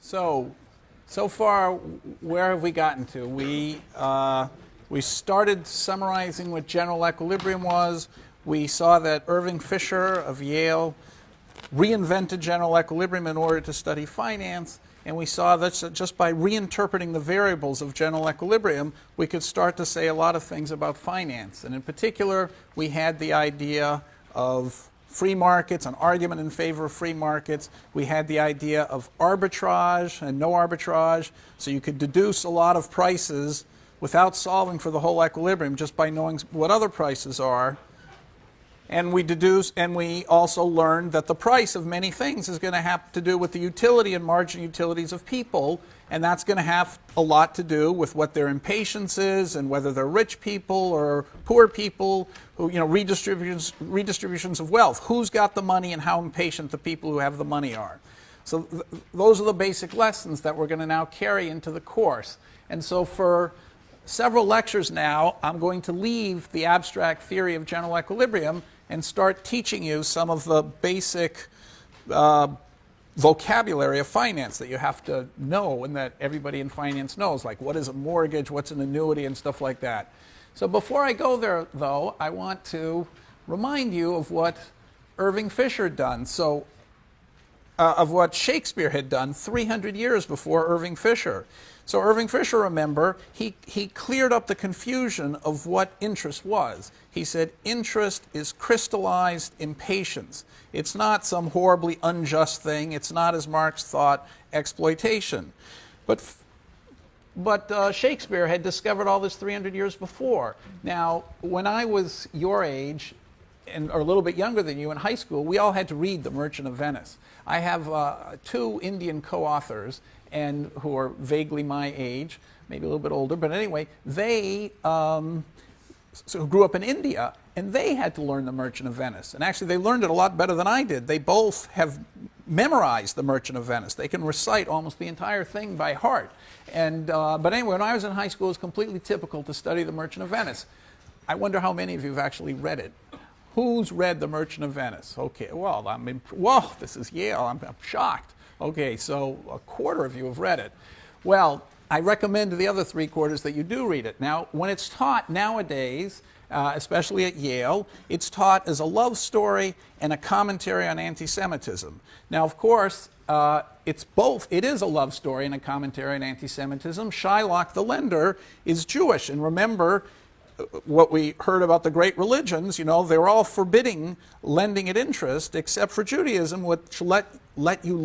So far, where have we gotten to? We started summarizing what general equilibrium was. We saw that Irving Fisher of Yale reinvented general equilibrium in order to study finance. And we saw that just by reinterpreting the variables of general equilibrium, we could start to say a lot of things about finance. And in particular, we had the idea of free markets, an argument in favor of free markets. We had the idea of arbitrage and no arbitrage. So you could deduce a lot of prices without solving for the whole equilibrium just by knowing what other prices are. And we also learned that the price of many things is going to have to do with the utility and marginal utilities of people, and that's going to have a lot to do with what their impatience is and whether they're rich people or poor people, who, redistributions of wealth. Who's got the money and how impatient the people who have the money are. So those are the basic lessons that we're going to now carry into the course. And so for several lectures now, I'm going to leave the abstract theory of general equilibrium and start teaching you some of the basic vocabulary of finance that you have to know and that everybody in finance knows, like what is a mortgage, what's an annuity, and stuff like that. So before I go there, though, I want to remind you of what Irving Fisher had done. So of what Shakespeare had done 300 years before Irving Fisher. So Irving Fisher, remember, he cleared up the confusion of what interest was. He said interest is crystallized impatience. It's not some horribly unjust thing. It's not, as Marx thought, exploitation. But Shakespeare had discovered all this 300 years before. Now, when I was your age, or a little bit younger than you in high school, we all had to read The Merchant of Venice. I have two Indian co-authors and who are vaguely my age, maybe a little bit older, but anyway, they grew up in India, and they had to learn The Merchant of Venice. And actually, they learned it a lot better than I did. They both have memorized The Merchant of Venice. They can recite almost the entire thing by heart. And but anyway, when I was in high school, it was completely typical to study The Merchant of Venice. I wonder how many of you have actually read it. Who's read The Merchant of Venice? Okay, well, whoa, this is Yale. I'm shocked. Okay, so a quarter of you have read it. Well, I recommend to the other 3/4 that you do read it. Now, when it's taught nowadays, especially at Yale, it's taught as a love story and a commentary on anti-Semitism. Now, of course, it's both. It is a love story and a commentary on anti-Semitism. Shylock the lender is Jewish, and remember what we heard about the great religions, they were all forbidding lending at interest except for Judaism, which let you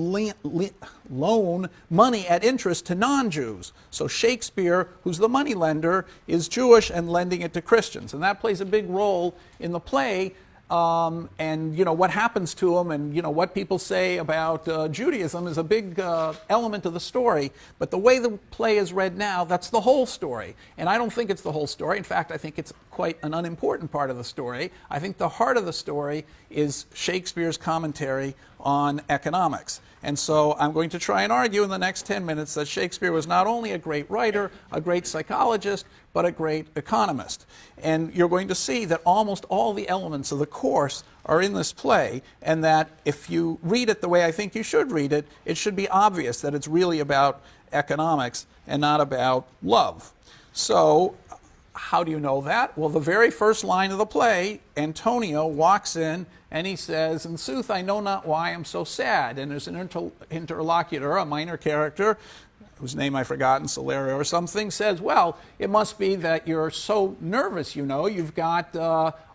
loan money at interest to non-Jews. So Shakespeare, who's the money lender, is Jewish and lending it to Christians. And that plays a big role in the play. And what happens to them and what people say about Judaism is a big element of the story. But the way the play is read now, that's the whole story. And I don't think it's the whole story. In fact, I think it's quite an unimportant part of the story. I think the heart of the story is Shakespeare's commentary on economics. And so I'm going to try and argue in the next 10 minutes that Shakespeare was not only a great writer, a great psychologist, but a great economist. And you're going to see that almost all the elements of the course are in this play, and that if you read it the way I think you should read it, it should be obvious that it's really about economics and not about love. So how do you know that? Well, the very first line of the play, Antonio walks in and he says, "In sooth, I know not why I'm so sad." And there's an interlocutor, a minor character, whose name I've forgotten, Solario or something, says, "Well, it must be that you're so nervous. You've got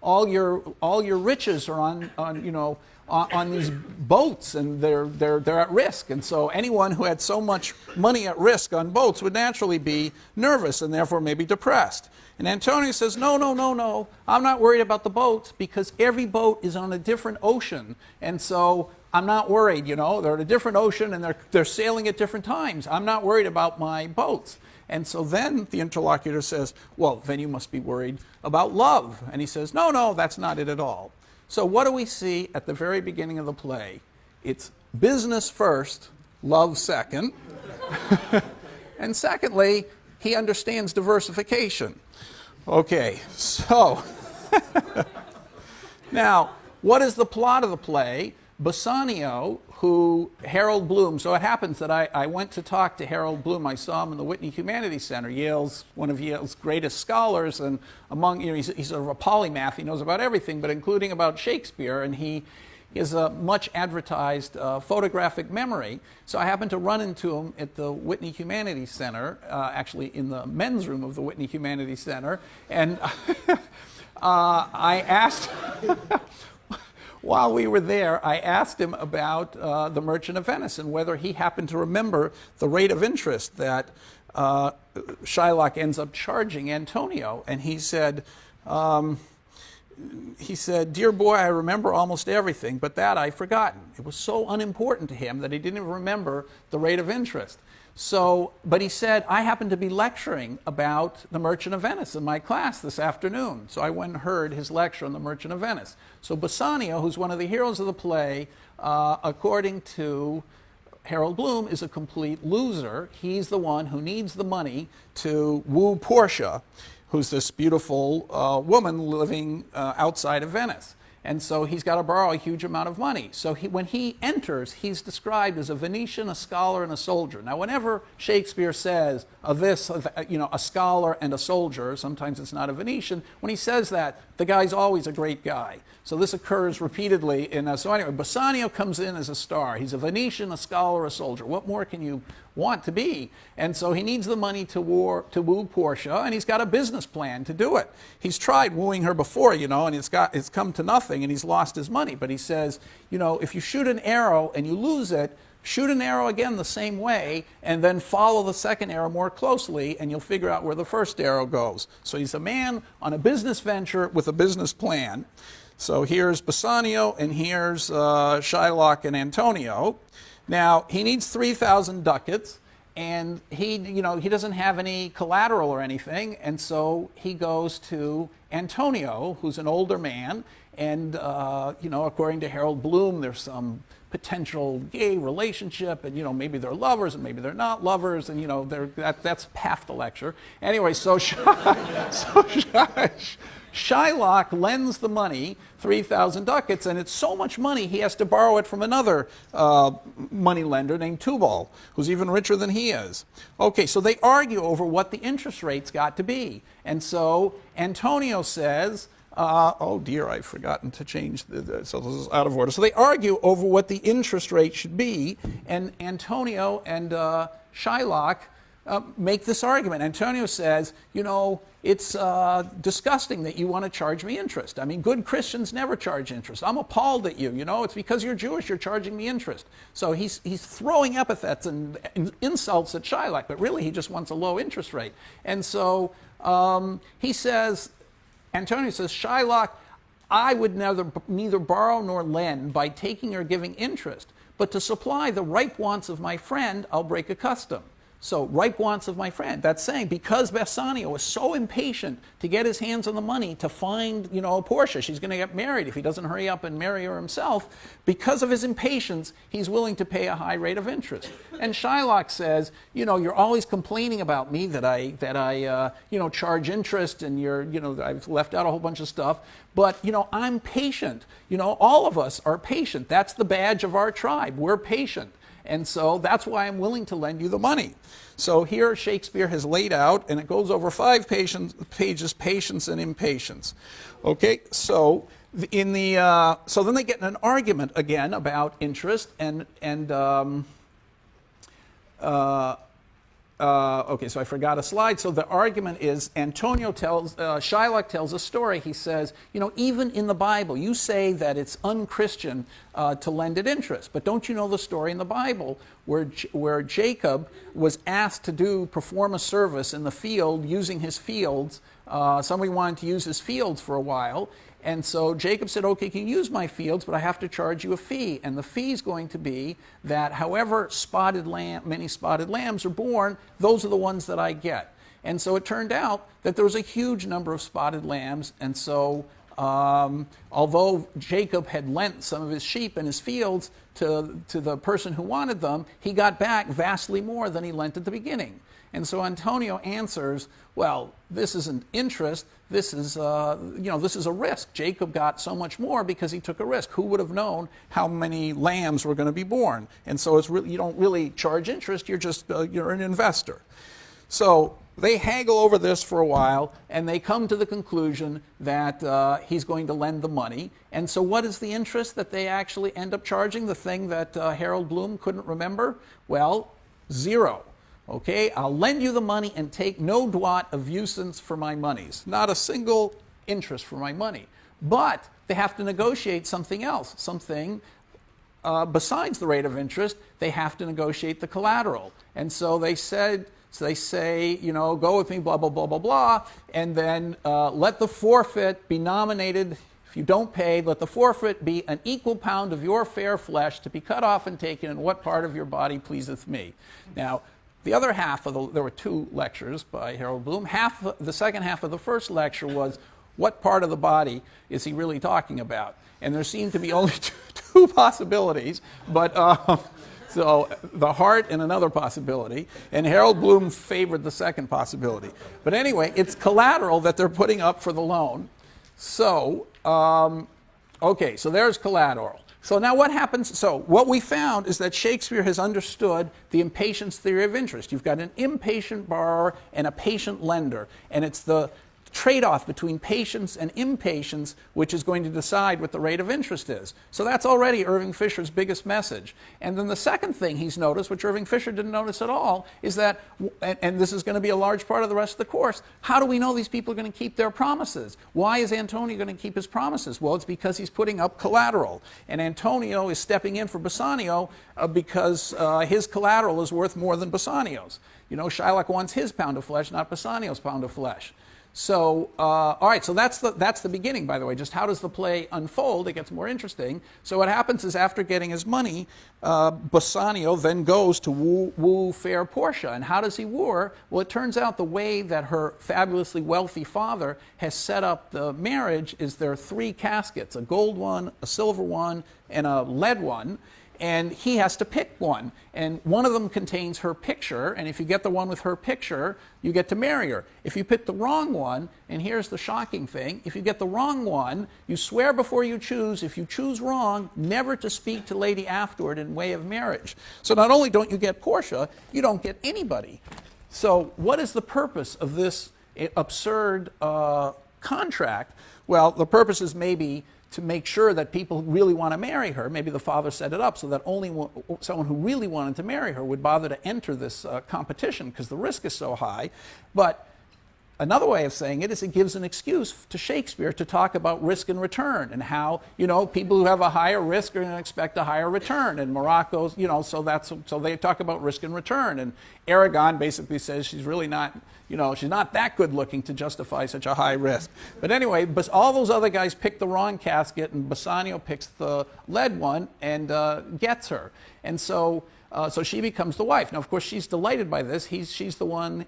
all your riches are on these boats, and they're at risk. And so anyone who had so much money at risk on boats would naturally be nervous and therefore maybe depressed." And Antonio says, "No, I'm not worried about the boats because every boat is on a different ocean, and so I'm not worried. They're at a different ocean and they're sailing at different times. I'm not worried about my boats." And so then the interlocutor says, "Well, then you must be worried about love." And he says, No, that's not it at all." So what do we see at the very beginning of the play? It's business first, love second. And secondly, he understands diversification. Okay, so now, what is the plot of the play? Bassanio, who Harold Bloom, so it happens that I went to talk to Harold Bloom. I saw him in the Whitney Humanities Center, one of Yale's greatest scholars, and he's sort of a polymath. He knows about everything, but including about Shakespeare, and he is a much advertised photographic memory. So I happened to run into him at the Whitney Humanities Center, actually in the men's room of the Whitney Humanities Center, and I asked, while we were there, I asked him about the Merchant of Venice and whether he happened to remember the rate of interest that Shylock ends up charging Antonio. And he said, "Dear boy, I remember almost everything, but that I've forgotten." It was so unimportant to him that he didn't even remember the rate of interest. But he said, "I happened to be lecturing about the Merchant of Venice in my class this afternoon." So I went and heard his lecture on the Merchant of Venice. So Bassanio, who's one of the heroes of the play, according to Harold Bloom, is a complete loser. He's the one who needs the money to woo Portia, who's this beautiful woman living outside of Venice. And so he's got to borrow a huge amount of money. So when he enters, he's described as a Venetian, a scholar, and a soldier. Now, whenever Shakespeare says a scholar and a soldier, sometimes it's not a Venetian, when he says that, the guy's always a great guy. So this occurs repeatedly so anyway, Bassanio comes in as a star. He's a Venetian, a scholar, a soldier. What more can you want to be? And so he needs the money to woo Portia, and he's got a business plan to do it. He's tried wooing her before, and it's come to nothing, and he's lost his money. But he says, if you shoot an arrow and you lose it, shoot an arrow again the same way, and then follow the second arrow more closely, and you'll figure out where the first arrow goes. So he's a man on a business venture with a business plan. So here's Bassanio, and here's Shylock and Antonio. Now, he needs 3,000 ducats, and he doesn't have any collateral or anything, and so he goes to Antonio, who's an older man, and according to Harold Bloom, there's some potential gay relationship, and maybe they're lovers and maybe they're not lovers, and that's half the lecture. Anyway, so Shylock lends the money, 3,000 ducats, and it's so much money he has to borrow it from another money lender named Tubal, who's even richer than he is. Okay, so they argue over what the interest rate's got to be. And so Antonio says, oh dear, I've forgotten to change so this is out of order. So they argue over what the interest rate should be, and Antonio and Shylock make this argument. Antonio says, it's disgusting that you want to charge me interest. I mean, good Christians never charge interest. I'm appalled at you. It's because you're Jewish you're charging me interest. So he's throwing epithets and insults at Shylock, but really he just wants a low interest rate. And so Antonio says, Shylock, I would neither borrow nor lend by taking or giving interest, but to supply the ripe wants of my friend, I'll break a custom. So, ripe wants of my friend. That's saying because Bassanio was so impatient to get his hands on the money to find, Portia, she's going to get married if he doesn't hurry up and marry her himself, because of his impatience, he's willing to pay a high rate of interest. And Shylock says, you're always complaining about me that I charge interest, and I've left out a whole bunch of stuff, but, I'm patient. All of us are patient. That's the badge of our tribe. We're patient. And so that's why I'm willing to lend you the money. So here Shakespeare has laid out, and it goes over 5 pages, patience and impatience. Okay, so so then they get in an argument again about interest okay, so I forgot a slide. So the argument is Shylock tells a story. He says, even in the Bible, you say that it's unchristian to lend at interest. But don't you know the story in the Bible where Jacob was asked to perform a service in the field using his fields? Somebody wanted to use his fields for a while. And so Jacob said, okay, you can use my fields, but I have to charge you a fee. And the fee is going to be that however many spotted lambs are born, those are the ones that I get. And so it turned out that there was a huge number of spotted lambs. And so although Jacob had lent some of his sheep and his fields to the person who wanted them, he got back vastly more than he lent at the beginning. And so Antonio answers, well, this isn't interest, this is, this is a risk. Jacob got so much more because he took a risk. Who would have known how many lambs were going to be born? And so it's really, you don't really charge interest, you're an investor. So they haggle over this for a while, and they come to the conclusion that he's going to lend the money. And so what is the interest that they actually end up charging, the thing that Harold Bloom couldn't remember? Well, 0. Okay, I'll lend you the money and take no doit of usance for my monies. Not a single interest for my money. But they have to negotiate something else, something besides the rate of interest. They have to negotiate the collateral. And so they say, go with me, blah, blah, blah, blah, blah, and then let the forfeit be nominated. If you don't pay, let the forfeit be an equal pound of your fair flesh to be cut off and taken, and what part of your body pleaseth me. Now, the other half of there were 2 lectures by Harold Bloom. The second half of the first lecture was, what part of the body is he really talking about? And there seemed to be only two possibilities, but so the heart and another possibility. And Harold Bloom favored the second possibility. But anyway, it's collateral that they're putting up for the loan. So, okay, so there's collateral. So now what happens? So what we found is that Shakespeare has understood the impatience theory of interest. You've got an impatient borrower and a patient lender, and it's the trade-off between patience and impatience which is going to decide what the rate of interest is. So that's already Irving Fisher's biggest message. And then the second thing he's noticed, which Irving Fisher didn't notice at all, is that, and this is going to be a large part of the rest of the course, how do we know these people are going to keep their promises? Why is Antonio going to keep his promises? Well, it's because he's putting up collateral. And Antonio is stepping in for Bassanio because his collateral is worth more than Bassanio's. You know, Shylock wants his pound of flesh, not Bassanio's pound of flesh. So, all right, so that's the beginning, by the way. Just how does the play unfold? It gets more interesting. So what happens is after getting his money, Bassanio then goes to woo fair Portia. And how does he woo her? Well, it turns out the way that her fabulously wealthy father has set up the marriage is there are 3 caskets, a gold one, a silver one, and a lead one. And he has to pick one. And one of them contains her picture, and if you get the one with her picture, you get to marry her. If you pick the wrong one, and here's the shocking thing, if you get the wrong one, you swear before you choose, if you choose wrong, never to speak to lady afterward in way of marriage. So not only don't you get Portia, you don't get anybody. So what is the purpose of this absurd contract? Well, the purpose is maybe to make sure that people who really want to marry her, maybe the father set it up so that only someone who really wanted to marry her would bother to enter this competition because the risk is so high. But another way of saying it is it gives an excuse to Shakespeare to talk about risk and return and how, you know, people who have a higher risk are going to expect a higher return. And Morocco's, you know, so they talk about risk and return. And Aragon basically says she's really not, you know, she's not that good looking to justify such a high risk. But anyway, all those other guys pick the wrong casket, and Bassanio picks the lead one and gets her. And so she becomes the wife. Now, of course, she's delighted by this. He's the one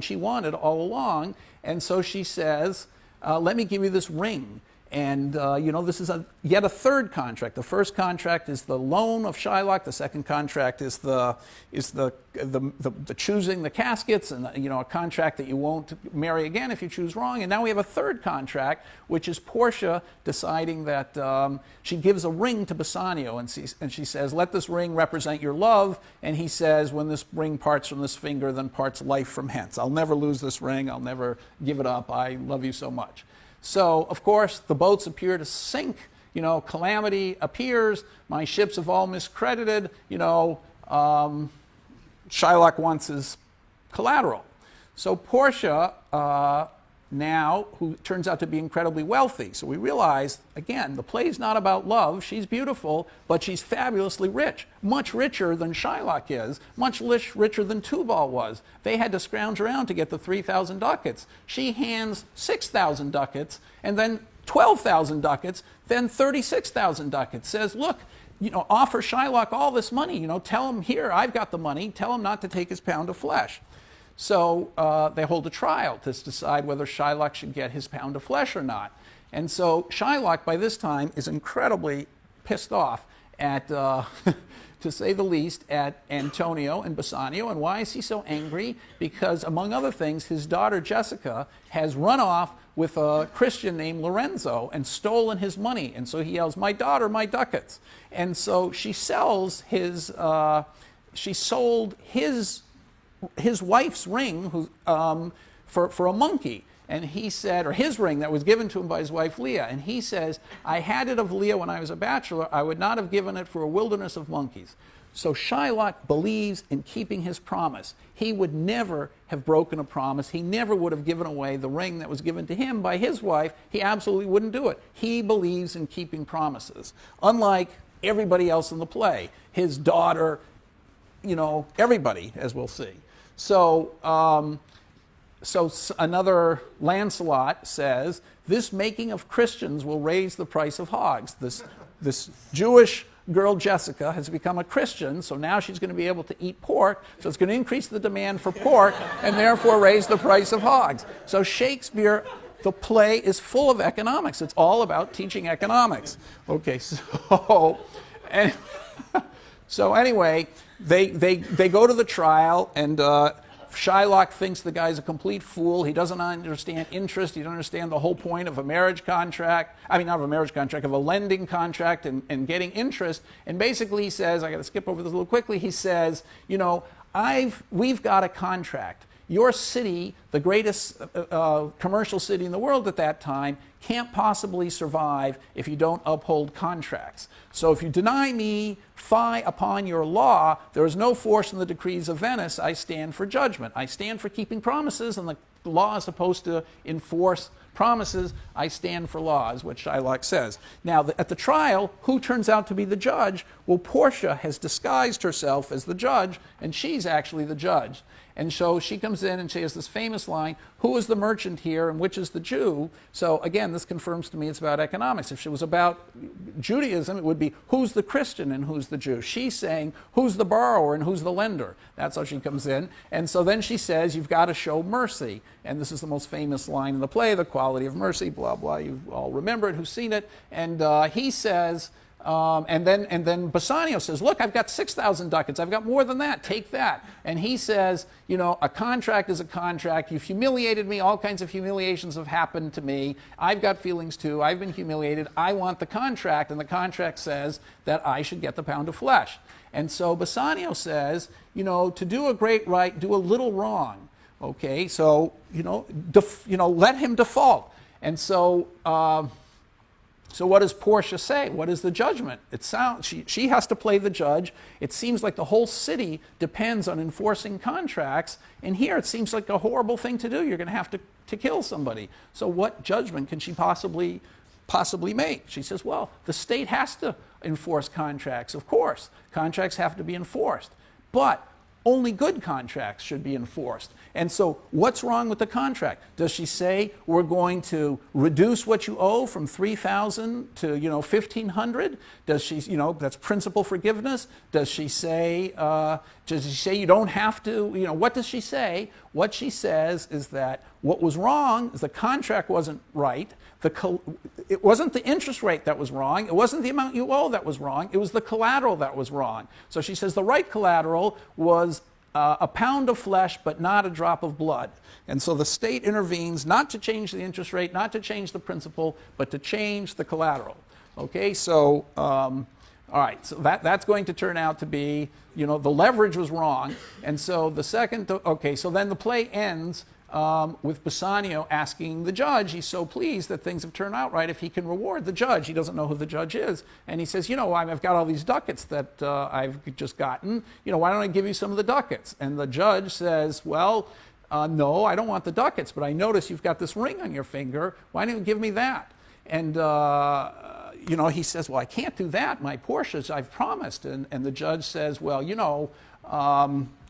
she wanted all along. And so she says, let me give you this ring. And, you know, this is yet a third contract. The first contract is the loan of Shylock. The second contract is the choosing the caskets, and, you know, a contract that you won't marry again if you choose wrong. And now we have a third contract, which is Portia deciding that she gives a ring to Bassanio, and she says, let this ring represent your love. And he says, when this ring parts from this finger, then parts life from hence. I'll never lose this ring. I'll never give it up. I love you so much. So, of course, the boats appear to sink. You know, calamity appears. My ships have all miscredited. You know, Shylock wants his collateral. So Portia now, who turns out to be incredibly wealthy. So we realize, again, the play's not about love. She's beautiful, but she's fabulously rich. Much richer than Shylock is. Much richer than Tubal was. They had to scrounge around to get the 3,000 ducats. She hands 6,000 ducats, and then 12,000 ducats, then 36,000 ducats. Says, look, you know, offer Shylock all this money. You know, tell him, here, I've got the money. Tell him not to take his pound of flesh. So they hold a trial to decide whether Shylock should get his pound of flesh or not. And so Shylock, by this time, is incredibly pissed off at, to say the least, at Antonio and Bassanio. And why is he so angry? Because, among other things, his daughter Jessica has run off with a Christian named Lorenzo and stolen his money. And so he yells, "My daughter, my ducats." And so she sells his, she sold his wife's ring for a monkey. And he said, or his ring that was given to him by his wife Leah, and he says, "I had it of Leah when I was a bachelor. I would not have given it for a wilderness of monkeys." So Shylock believes in keeping his promise. He would never have broken a promise. He never would have given away the ring that was given to him by his wife. He absolutely wouldn't do it. He believes in keeping promises, unlike everybody else in the play. His daughter, everybody, as we'll see. So another Lancelot says, "This making of Christians will raise the price of hogs." This Jewish girl Jessica has become a Christian, so now she's going to be able to eat pork, so it's going to increase the demand for pork and therefore raise the price of hogs. So Shakespeare, the play is full of economics. It's all about teaching economics. Okay, so anyway, they go to the trial, and Shylock thinks the guy's a complete fool. He doesn't understand interest. He doesn't understand the whole point of a marriage contract. I mean, not of a marriage contract, of a lending contract and getting interest. And basically he says, I got to skip over this a little quickly, he says, we've got a contract. Your city, the greatest commercial city in the world at that time, can't possibly survive if you don't uphold contracts. So if you deny me fie upon your law, there is no force in the decrees of Venice. I stand for judgment. I stand for keeping promises, and the law is supposed to enforce promises. I stand for law, is what Shylock says. Now, at the trial, who turns out to be the judge? Well, Portia has disguised herself as the judge, and she's actually the judge. And so she comes in and she has this famous line, "Who is the merchant here and which is the Jew?" So again, this confirms to me it's about economics. If it was about Judaism, it would be, who's the Christian and who's the Jew? She's saying, who's the borrower and who's the lender? That's how she comes in. And so then she says, you've got to show mercy. And this is the most famous line in the play, the quality of mercy, blah, blah. You all remember it, who've seen it. And he says, and then Bassanio says, "Look, I've got 6,000 ducats. I've got more than that. Take that." And he says, a contract is a contract. You've humiliated me. All kinds of humiliations have happened to me. I've got feelings too. I've been humiliated. I want the contract. And the contract says that I should get the pound of flesh. And so Bassanio says, to do a great right, do a little wrong. Okay, so, let him default. And so, so what does Portia say? What is the judgment? She has to play the judge. It seems like the whole city depends on enforcing contracts. And here it seems like a horrible thing to do. You're going to have to kill somebody. So what judgment can she possibly make? She says, well, the state has to enforce contracts, of course. Contracts have to be enforced. But only good contracts should be enforced. And so what's wrong with the contract? Does she say we're going to reduce what you owe from $3,000 to 1,500? Does she, that's principal forgiveness? Does she say you don't have to, what does she say? What she says is that what was wrong is the contract wasn't right. It wasn't the interest rate that was wrong. It wasn't the amount you owe that was wrong. It was the collateral that was wrong. So she says the right collateral was a pound of flesh, but not a drop of blood. And so the state intervenes not to change the interest rate, not to change the principal, but to change the collateral. Okay, so all right, so that's going to turn out to be, the leverage was wrong. And so the second, so then the play ends with Bassanio asking the judge, he's so pleased that things have turned out right, if he can reward the judge. He doesn't know who the judge is. And he says, I've got all these ducats that I've just gotten. Why don't I give you some of the ducats? And the judge says, well, no, I don't want the ducats, but I notice you've got this ring on your finger. Why don't you give me that? And, he says, well, I can't do that. My Portia's, I've promised. And the judge says, well,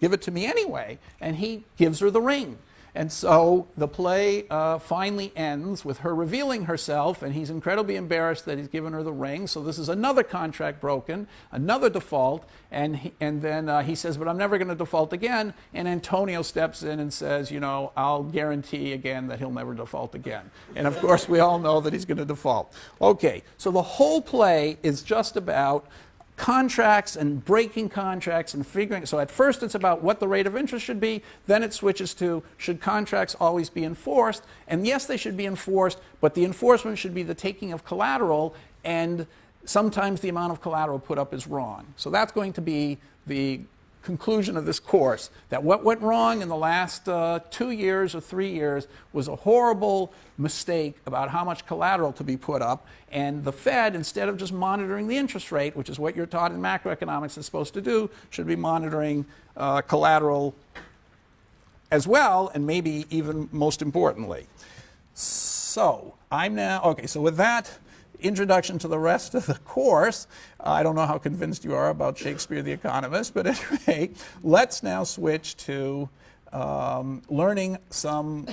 give it to me anyway. And he gives her the ring. And so the play finally ends with her revealing herself, and he's incredibly embarrassed that he's given her the ring. So this is another contract broken, another default, and then he says, but I'm never going to default again. And Antonio steps in and says, you know, I'll guarantee again that he'll never default again. And of course, we all know that he's going to default. Okay, so the whole play is just about contracts and breaking contracts and figuring. So at first it's about what the rate of interest should be, then it switches to should contracts always be enforced, and yes, they should be enforced, but the enforcement should be the taking of collateral, and sometimes the amount of collateral put up is wrong. So that's going to be the conclusion of this course, that what went wrong in the last 2 years or 3 years was a horrible mistake about how much collateral to be put up, and the Fed, instead of just monitoring the interest rate, which is what you're taught in macroeconomics is supposed to do, should be monitoring collateral as well, and maybe even most importantly. So I'm now, okay, so with that introduction to the rest of the course, I don't know how convinced you are about Shakespeare the Economist, but anyway, let's now switch to learning some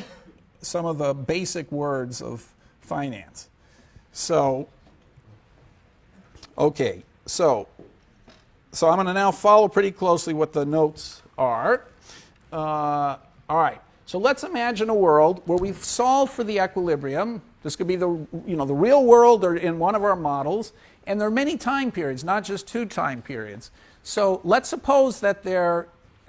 of the basic words of finance. So, okay, so I'm going to now follow pretty closely what the notes are. All right, so let's imagine a world where we've solved for the equilibrium. This could be the real world or in one of our models, and there are many time periods, not just 2 time periods. So let's suppose that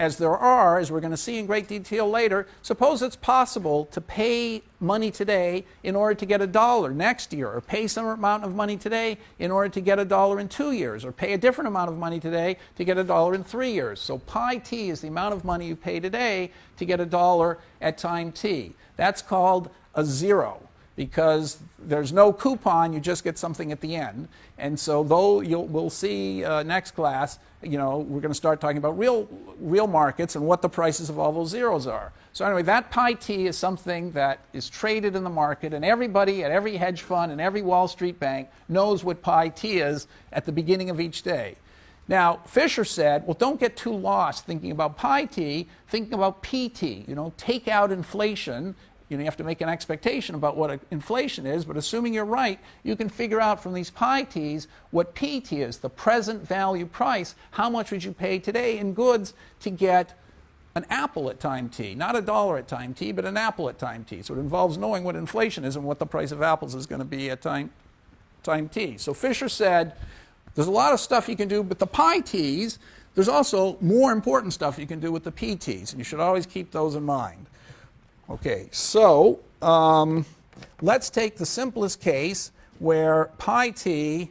as we're going to see in great detail later, suppose it's possible to pay money today in order to get $1 next year, or pay some amount of money today in order to get $1 in 2 years, or pay a different amount of money today to get $1 in 3 years. So pi t is the amount of money you pay today to get $1 at time t. That's called a zero, because there's no coupon, you just get something at the end. And so though we'll see next class, we're going to start talking about real markets and what the prices of all those zeros are. So anyway, that pi t is something that is traded in the market, and everybody at every hedge fund and every Wall Street bank knows what pi t is at the beginning of each day. Now, Fisher said, well, don't get too lost thinking about pi t, thinking about pt. Take out inflation. You have to make an expectation about what inflation is, but assuming you're right, you can figure out from these pi t's what pt is, the present value price. How much would you pay today in goods to get an apple at time t? Not $1 at time t, but an apple at time t. So it involves knowing what inflation is and what the price of apples is going to be at time t. So Fisher said, there's a lot of stuff you can do with the pi t's. There's also more important stuff you can do with the pt's, and you should always keep those in mind. Okay, so let's take the simplest case where pi t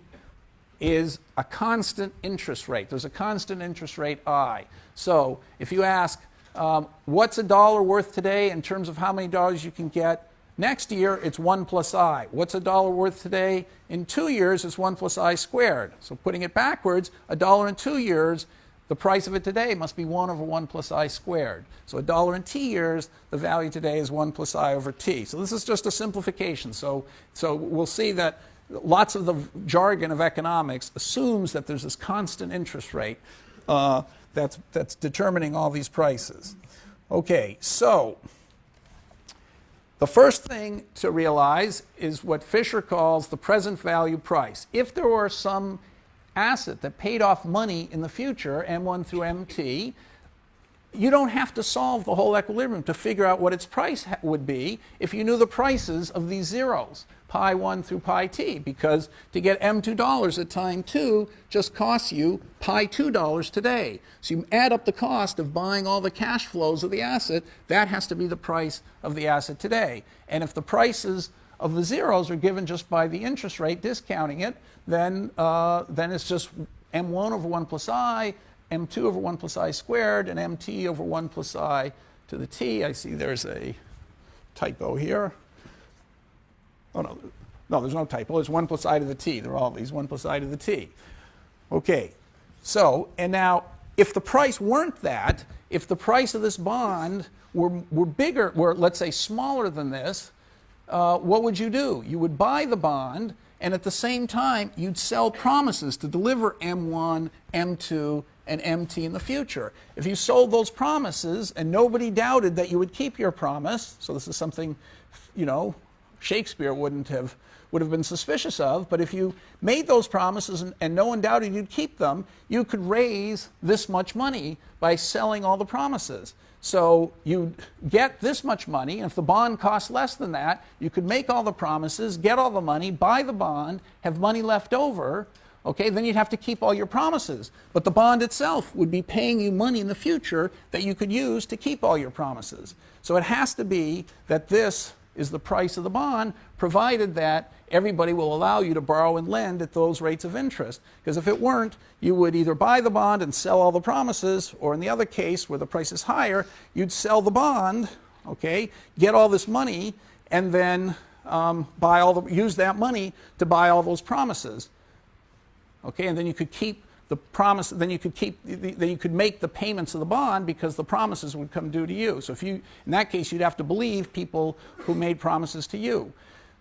is a constant interest rate. There's a constant interest rate I. So if you ask, what's $1 worth today in terms of how many dollars you can get next year, it's 1 plus I. What's $1 worth today in 2 years? It's 1 plus I squared. So putting it backwards, $1 in 2 years, the price of it today must be 1 over 1 plus I squared. So $1 in t years, the value today is 1 plus I over t. So this is just a simplification. So we'll see that lots of the jargon of economics assumes that there's this constant interest rate that's determining all these prices. Okay, so the first thing to realize is what Fisher calls the present value price. If there were some asset that paid off money in the future, M1 through MT, you don't have to solve the whole equilibrium to figure out what its price would be if you knew the prices of these zeros, pi 1 through pi t, because to get M2 at time 2 just costs you pi $2 today. So you add up the cost of buying all the cash flows of the asset, that has to be the price of the asset today. And if the prices of the zeros are given just by the interest rate, discounting it, then it's just m1 over 1 plus I, m2 over 1 plus I squared, and mt over 1 plus I to the t. I see there's a typo here. Oh, no, there's no typo. It's 1 plus I to the t. There are all these 1 plus I to the t. Okay, so, and now, if the price weren't that, if the price of this bond were bigger, were, let's say, smaller than this, what would you do? You would buy the bond, and at the same time, you'd sell promises to deliver M1, M2, and empty in the future. If you sold those promises and nobody doubted that you would keep your promise, so this is something, you know, Shakespeare would have been suspicious of, but if you made those promises and no one doubted you'd keep them, you could raise this much money by selling all the promises. So you get this much money, and if the bond costs less than that, you could make all the promises, get all the money, buy the bond, have money left over. Okay, then you'd have to keep all your promises. But the bond itself would be paying you money in the future that you could use to keep all your promises. So it has to be that this is the price of the bond, provided that everybody will allow you to borrow and lend at those rates of interest. Because if it weren't, you would either buy the bond and sell all the promises, or in the other case where the price is higher, you'd sell the bond, okay, get all this money, and then use that money to buy all those promises. Okay, and then you could keep the promise, then you could make the payments of the bond because the promises would come due to you. So if you, in that case, you'd have to believe people who made promises to you.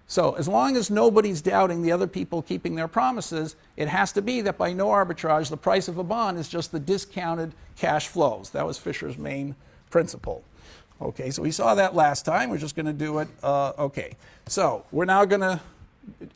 So as long as nobody's doubting the other people keeping their promises, it has to be that by no arbitrage, the price of a bond is just the discounted cash flows. That was Fisher's main principle. Okay, so we saw that last time. We're just going to do it. Okay, so we're now going to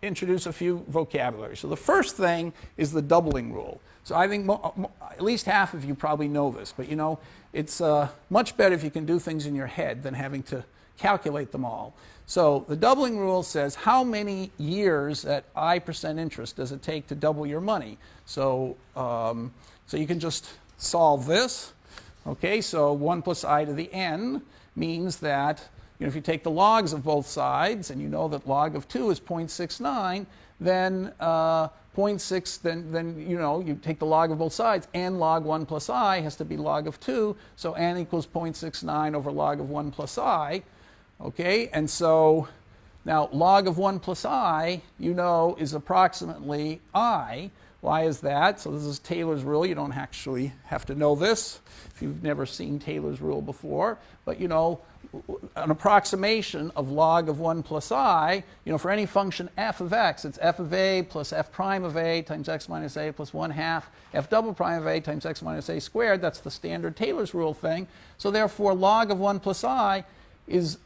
introduce a few vocabulary. So the first thing is the doubling rule. So I think at least half of you probably know this, but you know, it's much better if you can do things in your head than having to calculate them all. So the doubling rule says how many years at I% interest does it take to double your money? So, so you can just solve this. Okay, so 1 plus I to the n means that, you know, if you take the logs of both sides, and you know that log of 2 is 0.69, then 0.6, then you know, you take the log of both sides, and log 1 plus I has to be log of 2, so n equals 0.69 over log of 1 plus I. Okay, and so now log of 1 plus I, you know, is approximately I. Why is that? So this is Taylor's rule. You don't actually have to know this if you've never seen Taylor's rule before, but you know, an approximation of log of 1 plus I, you know, for any function f of x, it's f of a plus f prime of a times x minus a plus 1/2 f double prime of a times x minus a squared. That's the standard Taylor's rule thing. So therefore, log of 1 plus I is,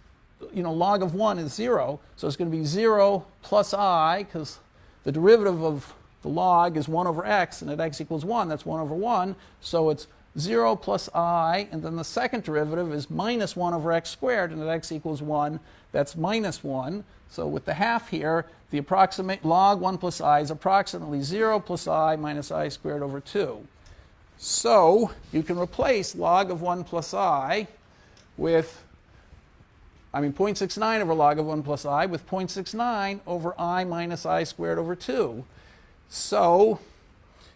you know, log of 1 is 0. So it's going to be 0 plus I, because the derivative of the log is 1 over x, and at x equals 1, that's 1 over 1. So it's 0 plus I, and then the second derivative is minus 1 over x squared, and at x equals 1, that's minus 1. So with the half here, the approximate log 1 plus I is approximately 0 plus I minus I squared over 2. So you can replace log of 1 plus I with, 0.69 over log of 1 plus I with 0.69 over I minus I squared over 2. So,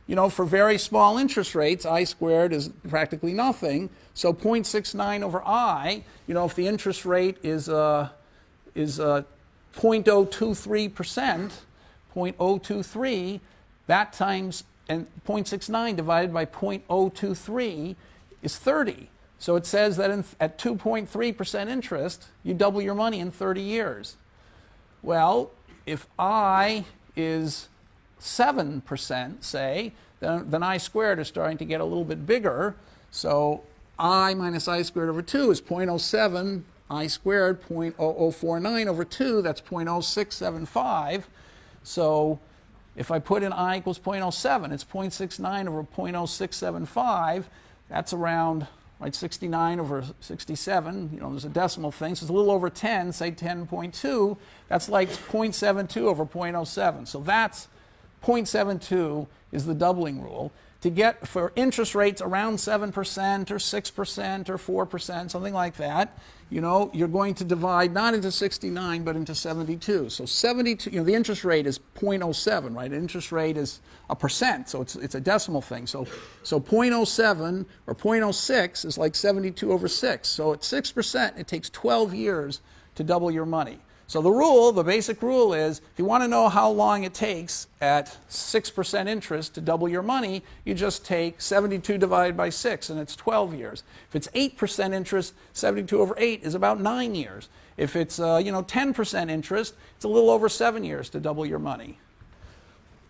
you know, for very small interest rates, I squared is practically nothing. So 0.69 over I, you know, if the interest rate is 0.023%, 0.023, that times, and 0.69 divided by 0.023 is 30. So it says that at 2.3% interest, you double your money in 30 years. Well, if I is 7%, say, then I squared is starting to get a little bit bigger. So I minus I squared over 2 is 0.07. I squared 0.0049 over 2, that's 0.0675. So if I put in I equals 0.07, it's 0.69 over 0.0675. That's around, right, 69 over 67. You know, there's a decimal thing, so it's a little over 10, say 10.2. That's like 0.72 over 0.07. So that's 0.72 is the doubling rule. To get, for interest rates around 7% or 6% or 4%, something like that, you know, you're going to divide not into 69 but into 72. So 72, you know, the interest rate is 0.07, right? Interest rate is a percent, so it's a decimal thing. So 0.07 or 0.06 is like 72 over 6. So at 6%, it takes 12 years to double your money. So the rule, the basic rule is, if you want to know how long it takes at 6% interest to double your money, you just take 72 divided by 6, and it's 12 years. If it's 8% interest, 72 over 8 is about 9 years. If it's 10% interest, it's a little over 7 years to double your money.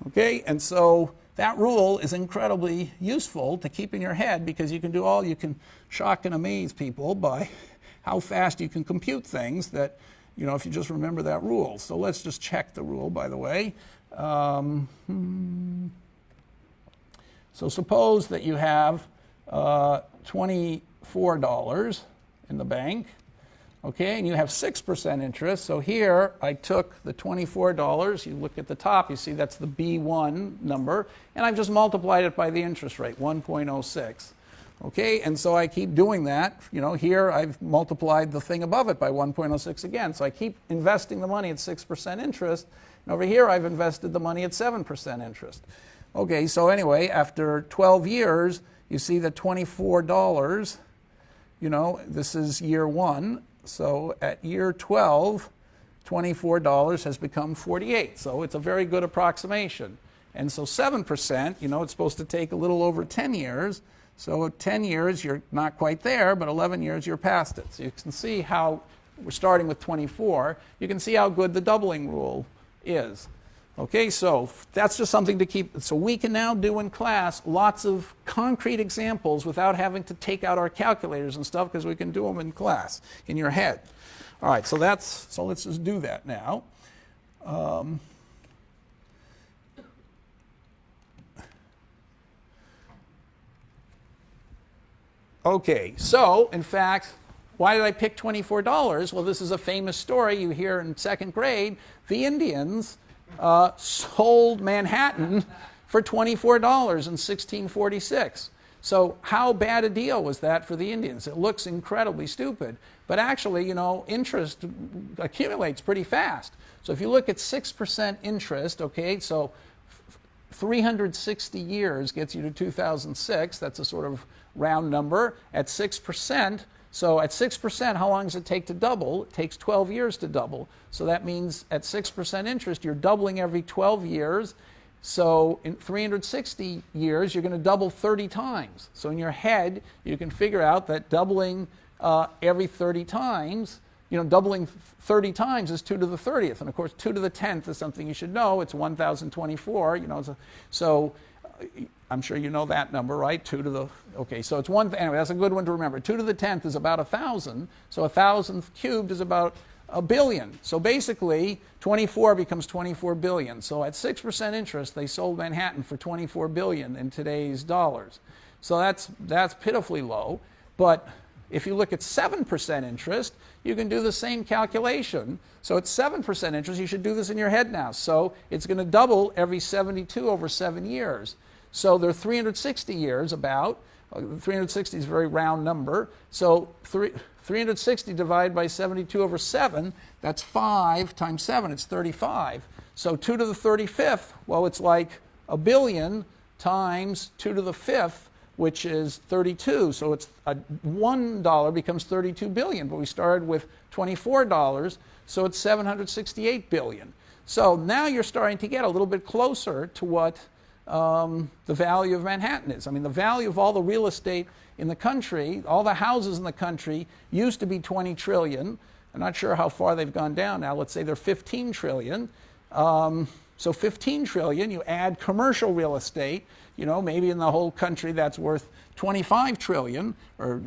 Okay, and so that rule is incredibly useful to keep in your head because you can shock and amaze people by how fast you can compute things that, if you just remember that rule. So let's just check the rule, by the way. So suppose that you have $24 in the bank, okay, and you have 6% interest. So here I took the $24, you look at the top, you see that's the B1 number, and I've just multiplied it by the interest rate, 1.06. Okay, and so I keep doing that. Here I've multiplied the thing above it by 1.06 again. So I keep investing the money at 6% interest, and over here I've invested the money at 7% interest. Okay, so anyway, after 12 years, you see that $24, this is year 1. So at year 12, $24 has become 48. So it's a very good approximation. And so 7%, it's supposed to take a little over 10 years. So at 10 years, you're not quite there, but 11 years, you're past it. So you can see how, we're starting with 24, you can see how good the doubling rule is. Okay, so that's just something to keep. So we can now do in class lots of concrete examples without having to take out our calculators and stuff because we can do them in class, in your head. All right, so let's just do that now. Okay, so in fact, why did I pick $24? Well, this is a famous story you hear in 2nd grade. The Indians sold Manhattan for $24 in 1646. So how bad a deal was that for the Indians? It looks incredibly stupid. But actually, interest accumulates pretty fast. So if you look at 6% interest, okay, so 360 years gets you to 2006. That's a sort of round number. At 6%, so at 6%, how long does it take to double? It takes 12 years to double. So that means at 6% interest, you're doubling every 12 years. So in 360 years, you're going to double 30 times. So in your head, you can figure out that doubling every 30 times, doubling 30 times is 2 to the 30th. And of course, 2 to the 10th is something you should know. It's 1,024. So I'm sure you know that number, right? 2 to the, okay, so it's anyway, that's a good one to remember. 2 to the 10th is about 1,000. So 1,000 cubed is about a billion. So basically, 24 becomes 24 billion. So at 6% interest, they sold Manhattan for 24 billion in today's dollars. So that's pitifully low. But if you look at 7% interest, you can do the same calculation. So at 7% interest, you should do this in your head now. So it's going to double every 72 over 7 years. So there are 360 years about. 360 is a very round number. So 360 divided by 72 over 7, that's 5 times 7, it's 35. So 2 to the 35th, well, it's like a billion times 2 to the 5th, which is 32. So it's $1 becomes 32 billion, but we started with $24, so it's 768 billion. So now you're starting to get a little bit closer to what the value of Manhattan is. I mean, the value of all the real estate in the country, all the houses in the country used to be 20 trillion. I'm not sure how far they've gone down now. Let's say they're 15 trillion. So 15 trillion, you add commercial real estate, maybe in the whole country that's worth 25 trillion or,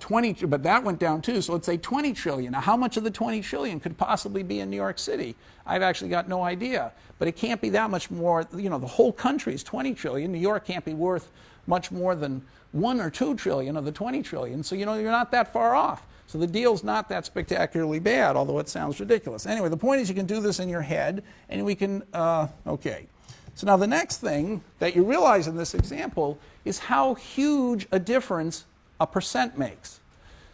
20, but that went down too. So let's say 20 trillion. Now, how much of the 20 trillion could possibly be in New York City? I've actually got no idea, but it can't be that much more. The whole country is 20 trillion. New York can't be worth much more than 1 or 2 trillion of the 20 trillion. So, you're not that far off. So the deal's not that spectacularly bad, although it sounds ridiculous. Anyway, the point is you can do this in your head, and we can, okay. So now the next thing that you realize in this example is how huge a difference a percent makes.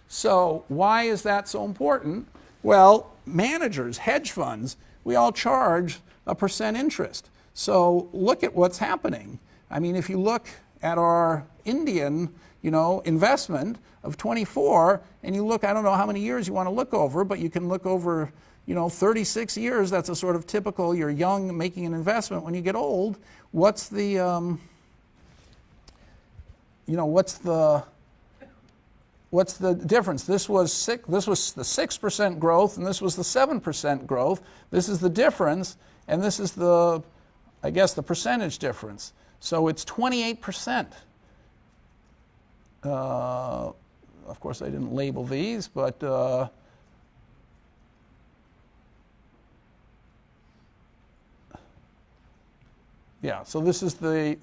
So why is that so important? Well, managers, hedge funds, we all charge a percent interest. So look at what's happening. I mean, if you look at our Indian, investment of 24, and you look, I don't know how many years you want to look over, but you can look over, 36 years. That's a sort of typical, you're young making an investment. When you get old, what's the, what's the difference? This was the 6% growth, and this was the 7% growth. This is the difference, and this is the I guess, the percentage difference. So it's 28%. Of course, I didn't label these, but yeah. So this is the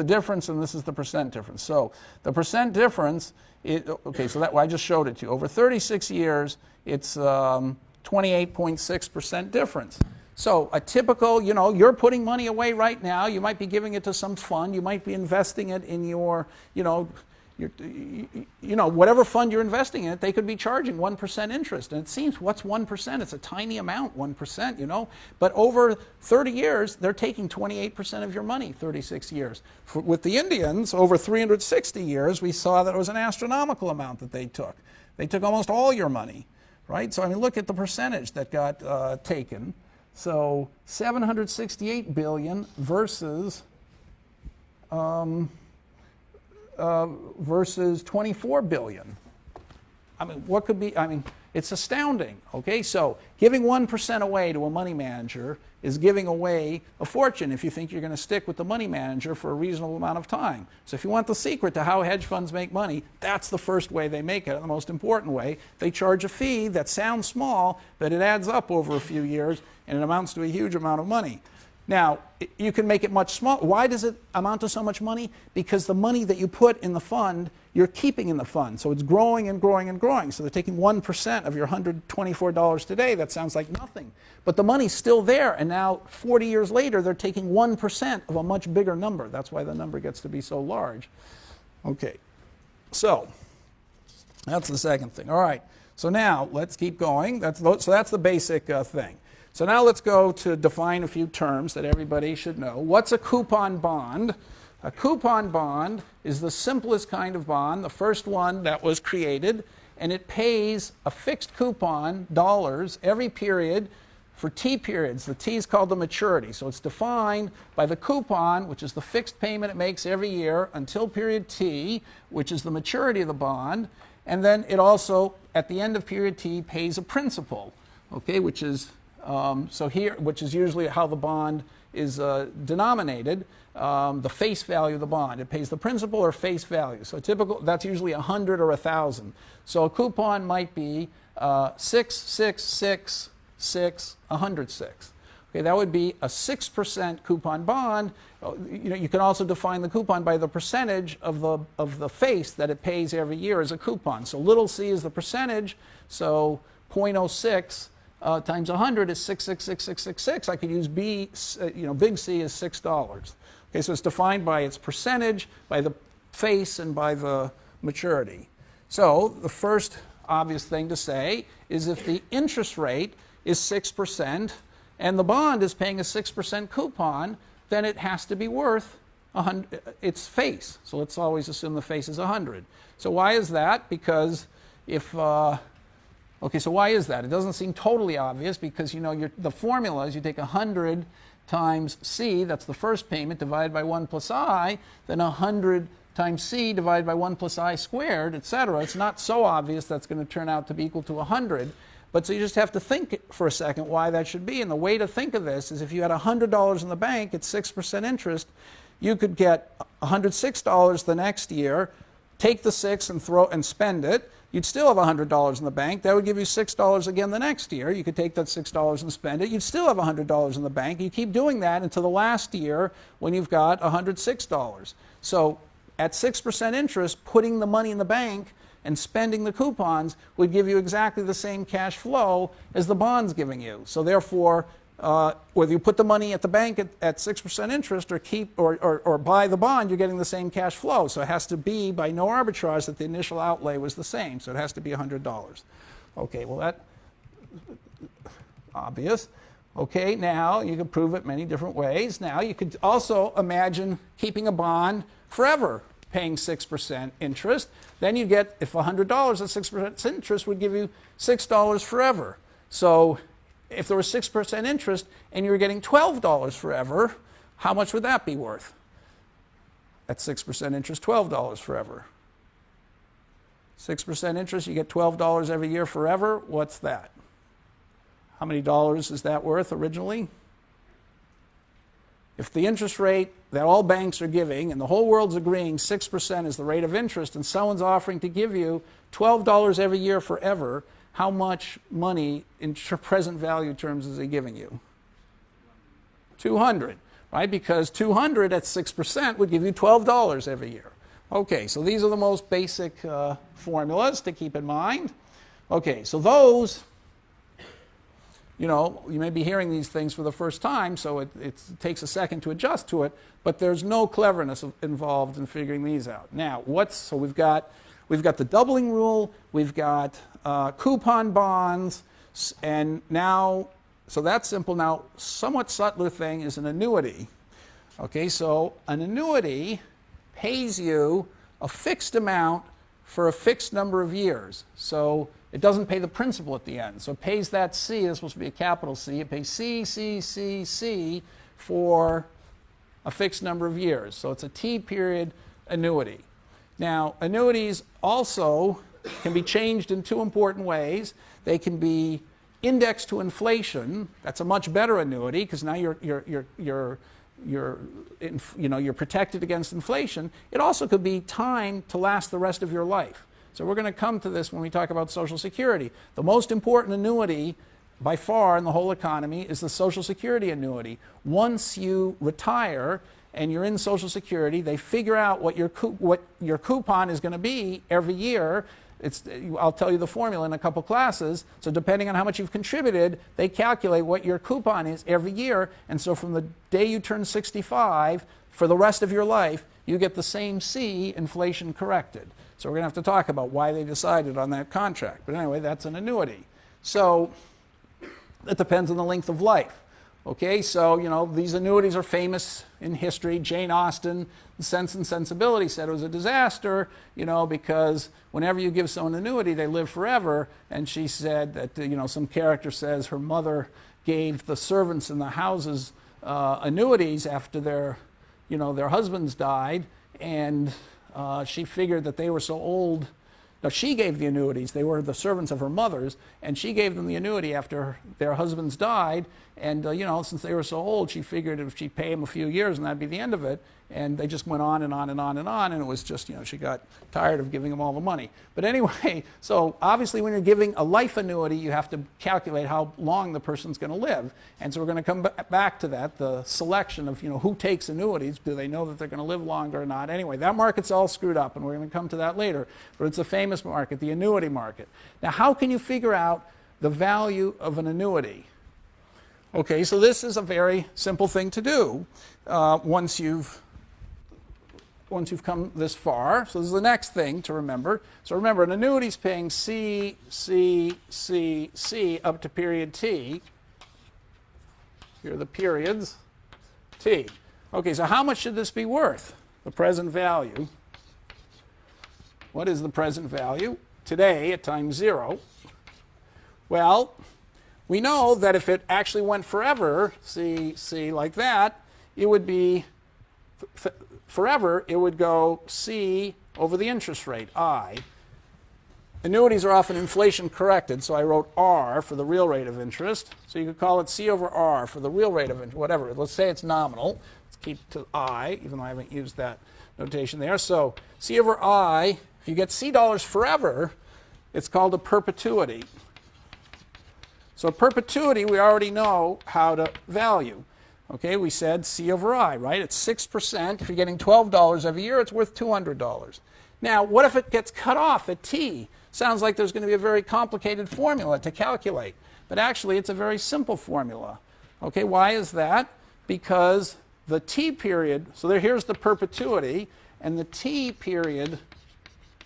difference, and this is the percent difference. So the percent difference, okay. So that I just showed it to you. Over 36 years, it's 28.6% difference. So a typical, you're putting money away right now. You might be giving it to some fund. You might be investing it in your, whatever fund you're investing in it, they could be charging 1% interest. And it seems, what's 1%? It's a tiny amount, 1%, But over 30 years, they're taking 28% of your money, 36 years. With the Indians, over 360 years, we saw that it was an astronomical amount that they took. They took almost all your money, right? So, look at the percentage that got taken. So 768 billion versus versus 24 billion. What could be? It's astounding. Okay, so giving 1% away to a money manager is giving away a fortune if you think you're going to stick with the money manager for a reasonable amount of time. So if you want the secret to how hedge funds make money, that's the first way they make it, the most important way. They charge a fee that sounds small, but it adds up over a few years, and it amounts to a huge amount of money. Now, you can make it much smaller. Why does it amount to so much money? Because the money that you put in the fund, you're keeping in the fund. So it's growing and growing and growing. So they're taking 1% of your $124 today. That sounds like nothing. But the money's still there. And now, 40 years later, they're taking 1% of a much bigger number. That's why the number gets to be so large. Okay. So that's the second thing. All right. So now, let's keep going. So that's the basic thing. So now let's go to define a few terms that everybody should know. What's a coupon bond? A coupon bond is the simplest kind of bond, the first one that was created, and it pays a fixed coupon, dollars, every period for T periods. The T is called the maturity. So it's defined by the coupon, which is the fixed payment it makes every year until period T, which is the maturity of the bond. And then it also, at the end of period T, pays a principal, okay, which is which is usually how the bond is denominated, the face value of the bond. It pays the principal or face value. So that's usually 100 or 1,000. So a coupon might be 666 106. Okay, that would be a 6% coupon bond. You can also define the coupon by the percentage of the face that it pays every year as a coupon. So little c is the percentage. So 0.06 times 100 is 66666. I could use big C is $6. Okay, so it's defined by its percentage, by the face, and by the maturity. So the first obvious thing to say is if the interest rate is 6% and the bond is paying a 6% coupon, then it has to be worth its face. So let's always assume the face is 100. So why is that? Because if okay, so why is that? It doesn't seem totally obvious because, the formula is you take 100 times C, that's the first payment, divided by 1 plus I, then 100 times C divided by 1 plus I squared, etc. It's not so obvious that's going to turn out to be equal to 100. But so you just have to think for a second why that should be. And the way to think of this is if you had $100 in the bank at 6% interest, you could get $106 the next year, take the 6 and spend it. You'd still have $100 in the bank. That would give you $6 again the next year. You could take that $6 and spend it. You'd still have $100 in the bank. You keep doing that until the last year when you've got $106. So at 6% interest, putting the money in the bank and spending the coupons would give you exactly the same cash flow as the bond's giving you. So therefore, whether you put the money at the bank at 6% interest or buy the bond, you're getting the same cash flow. So it has to be by no arbitrage that the initial outlay was the same. So it has to be $100. Okay, well that's obvious. Okay, now you can prove it many different ways. Now you could also imagine keeping a bond forever, paying 6% interest. Then you get, if $100 at 6% interest would give you $6 forever. So if there was 6% interest and you were getting $12 forever, how much would that be worth? At 6% interest, $12 forever. 6% interest, you get $12 every year forever. What's that? How many dollars is that worth originally? if the interest rate that all banks are giving, and the whole world's agreeing 6% is the rate of interest, and someone's offering to give you $12 every year forever, how much money in present value terms is he giving you? 200, right? Because 200 at 6% would give you $12 every year. Okay, so these are the most basic formulas to keep in mind. Okay, so those, you know, you may be hearing these things for the first time, so it takes a second to adjust to it, but there's no cleverness involved in figuring these out. Now, so we've got the doubling rule, we've got coupon bonds, and now, so that's simple. Now, somewhat subtler thing is an annuity. Okay, so an annuity pays you a fixed amount for a fixed number of years. So it doesn't pay the principal at the end. So it pays that C, that's supposed to be a capital C, it pays C, C, C, C for a fixed number of years. So it's a T period annuity. Now, annuities also can be changed in two important ways. They can be indexed to inflation. That's a much better annuity because now you're protected against inflation. It also could be timed to last the rest of your life. So we're going to come to this when we talk about Social Security. The most important annuity by far in the whole economy is the Social Security annuity. Once you retire and you're in Social Security, they figure out what your coupon is going to be every year. I'll tell you the formula in a couple classes. So depending on how much you've contributed, they calculate what your coupon is every year. And so from the day you turn 65, for the rest of your life, you get the same C, inflation corrected. So we're going to have to talk about why they decided on that contract. But anyway, that's an annuity. So it depends on the length of life. Okay, so, you know, these annuities are famous in history. Jane Austen, in Sense and Sensibility, said it was a disaster, you know, because whenever you give someone an annuity, they live forever. And she said that, you know, some character says her mother gave the servants in the houses annuities after their husbands died. And she figured that they were so old. Now, she gave the annuities. They were the servants of her mothers, and she gave them the annuity after their husbands died. And, you know, since they were so old, she figured if she'd pay them a few years, and that'd be the end of it. And they just went on and on and on and on, and it was just, you know, she got tired of giving them all the money. But anyway, so obviously when you're giving a life annuity, you have to calculate how long the person's going to live. And so we're going to come back to that, the selection of, you know, who takes annuities. Do they know that they're going to live longer or not? Anyway, that market's all screwed up, and we're going to come to that later. But it's a famous market, the annuity market. Now, how can you figure out the value of an annuity? Okay, so this is a very simple thing to do once you've come this far. So this is the next thing to remember. So remember, an annuity is paying C, C, C, C up to period T. Here are the periods, T. Okay, so how much should this be worth? The present value. What is the present value? Today at time 0. Well, we know that if it actually went forever, C, C, like that, it would be, forever, it would go C over the interest rate, I. Annuities are often inflation corrected, so I wrote R for the real rate of interest. So you could call it C over R for the real rate of interest, whatever. Let's say it's nominal. Let's keep to I, even though I haven't used that notation there. So C over I, if you get C dollars forever, it's called a perpetuity. So perpetuity, we already know how to value. Okay, we said C over I, right? It's 6%. If you're getting $12 every year, it's worth $200. Now, what if it gets cut off at T? Sounds like there's going to be a very complicated formula to calculate. But actually, it's a very simple formula. Okay, why is that? Because the T period, so here's the perpetuity, and the T period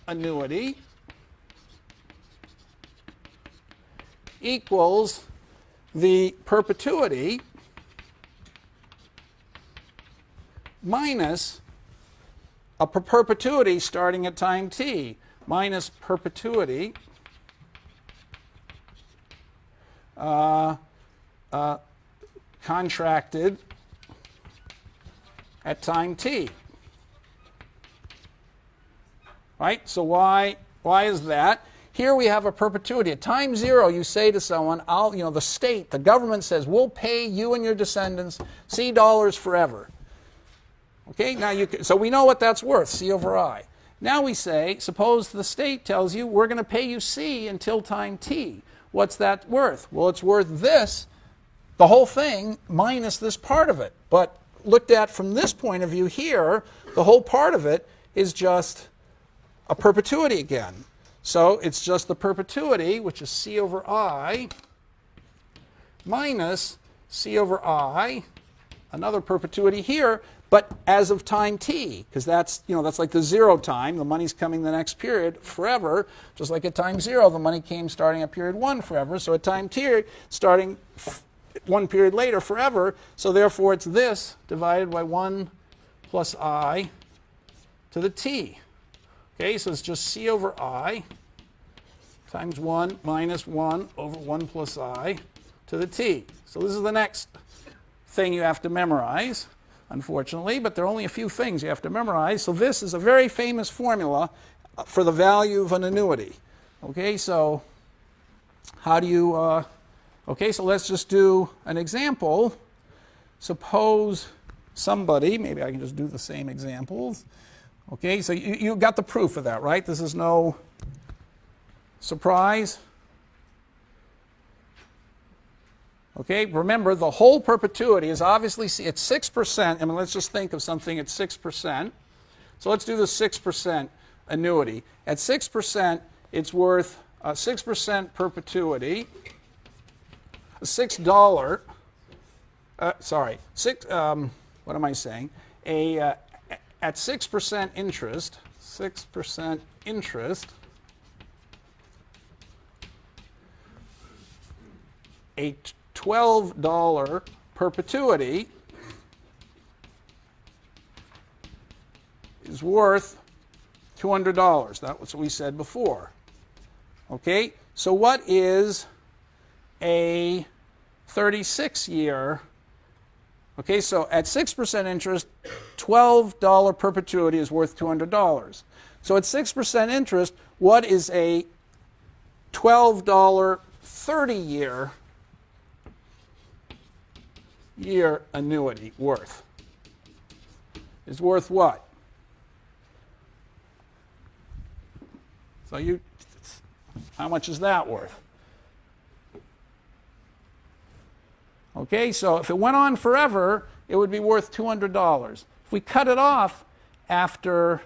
annuity equals the perpetuity minus a perpetuity starting at time T, minus perpetuity contracted at time T. Right? So why is that? Here we have a perpetuity. At time 0, you say to someone, the state, the government says, we'll pay you and your descendants C dollars forever. Okay, now so we know what that's worth, C over I. Now we say, suppose the state tells you, we're going to pay you C until time t. What's that worth? Well, it's worth this, the whole thing, minus this part of it. But looked at from this point of view here, the whole part of it is just a perpetuity again. So it's just the perpetuity, which is C over I, minus C over I, another perpetuity here, but as of time t, because that's like the 0 time. The money's coming the next period forever, just like at time 0, the money came starting at period 1 forever. So at time t, starting 1 period later forever. So therefore, it's this divided by 1 plus I to the t. Okay, so it's just C over I times 1 minus 1 over 1 plus I to the t. So this is the next thing you have to memorize, unfortunately, but there are only a few things you have to memorize. So this is a very famous formula for the value of an annuity. Okay, so how do you, okay, so let's just do an example. Suppose somebody, maybe I can just do the same examples. Okay, so you got the proof of that, right? This is no surprise. Okay, remember the whole perpetuity is obviously, it's 6%. I mean, let's just think of something at 6%. So let's do the 6% annuity. At 6%, it's worth 6% perpetuity, $6, what am I saying? At 6% interest, a $12 perpetuity is worth $200. That was what we said before. Okay, so what is a 36-year? Okay, so at 6% interest, $12 perpetuity is worth $200. So at 6% interest, what is a $12 30-year annuity worth? Is worth what? So how much is that worth? Okay, so if it went on forever, it would be worth $200. If we cut it off after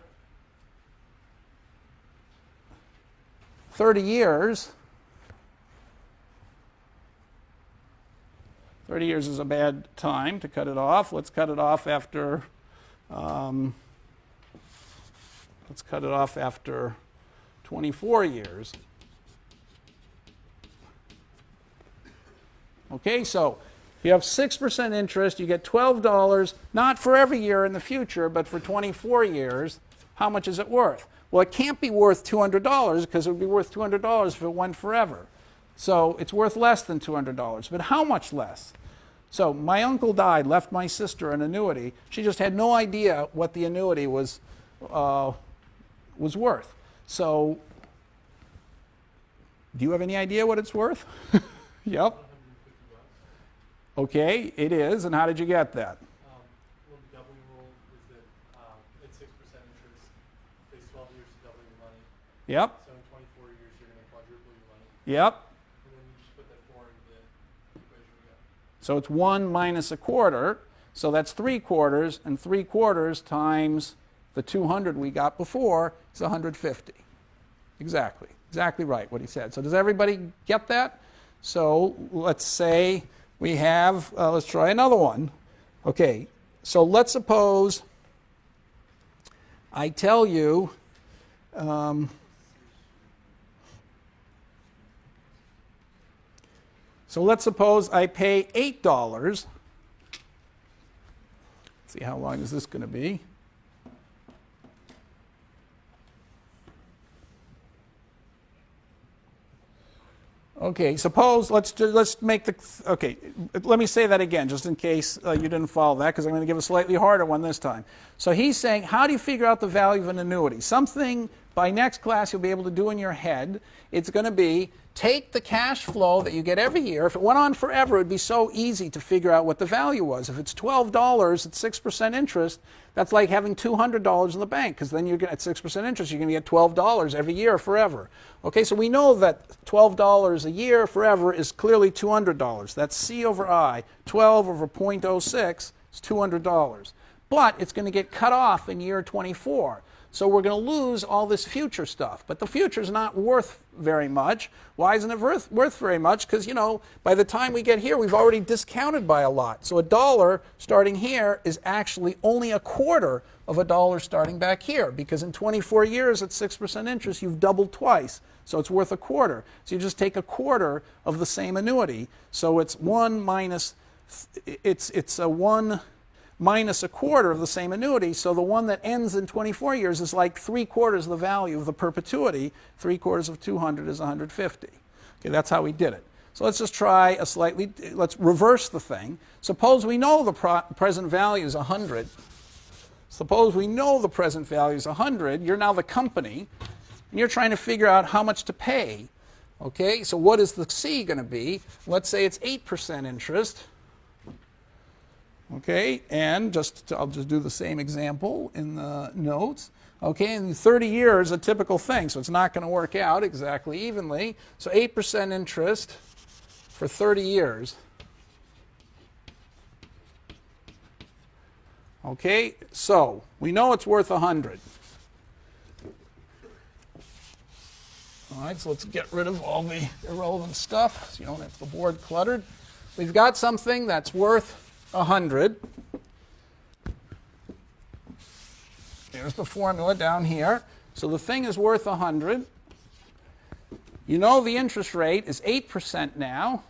30 years, 30 years is a bad time to cut it off. Let's cut it off after 24 years. Okay, so if you have 6% interest, you get $12, not for every year in the future, but for 24 years. How much is it worth? Well, it can't be worth $200 because it would be worth $200 if it went forever. So it's worth less than $200. But how much less? So my uncle died, left my sister an annuity. She just had no idea what the annuity was worth. So do you have any idea what it's worth? Yep. Okay, it is. And how did you get that? Well, the doubling rule is that at 6% interest, it takes 12 years to double your money. Yep. So in 24 years, you're going to quadruple your money. Yep. And then you just put that 4 into the equation again. So it's 1 minus a quarter. So that's 3/4, and 3/4 times the 200 we got before is 150. Exactly. Exactly right what he said. So does everybody get that? So let's say we have, let's try another one. Okay, so let's suppose I tell you, so let's suppose I pay $8. Let's see, how long is this going to be? Okay, suppose, let's make the, okay, let me say that again, just in case you didn't follow that, because I'm going to give a slightly harder one this time. So he's saying, how do you figure out the value of an annuity? Something by next class you'll be able to do in your head. It's going to be take the cash flow that you get every year. If it went on forever, it would be so easy to figure out what the value was. If it's $12 at 6% interest, that's like having $200 in the bank, because then you're going at 6% interest, you're going to get $12 every year forever. Okay, so we know that $12 a year forever is clearly $200. That's C over I. 12 over 0.06 is $200. But it's going to get cut off in year 24. So we're going to lose all this future stuff. But the future is not worth very much. Why isn't it worth very much? Because, you know, by the time we get here, we've already discounted by a lot. So $1 starting here is actually only a quarter of $1 starting back here. Because in 24 years at 6% interest, you've doubled twice. So it's worth a quarter. So you just take a quarter of the same annuity. So it's 1 minus, it's a 1 minus a quarter of the same annuity, so the one that ends in 24 years is like 3/4 of the value of the perpetuity. 3/4 of 200 is 150. Okay, that's how we did it. So let's just try a slightly, let's reverse the thing. Suppose we know the present value is 100. Suppose we know the present value is 100. You're now the company, and you're trying to figure out how much to pay. Okay, so what is the C going to be? Let's say it's 8% interest. Okay, and I'll just do the same example in the notes. Okay, in 30 years, a typical thing, so it's not going to work out exactly evenly. So 8% interest for 30 years. Okay, so we know it's worth 100. All right, so let's get rid of all the irrelevant stuff so you don't have the board cluttered. We've got something that's worth 100. Here's the formula down here. So the thing is worth 100. You know the interest rate is 8% now,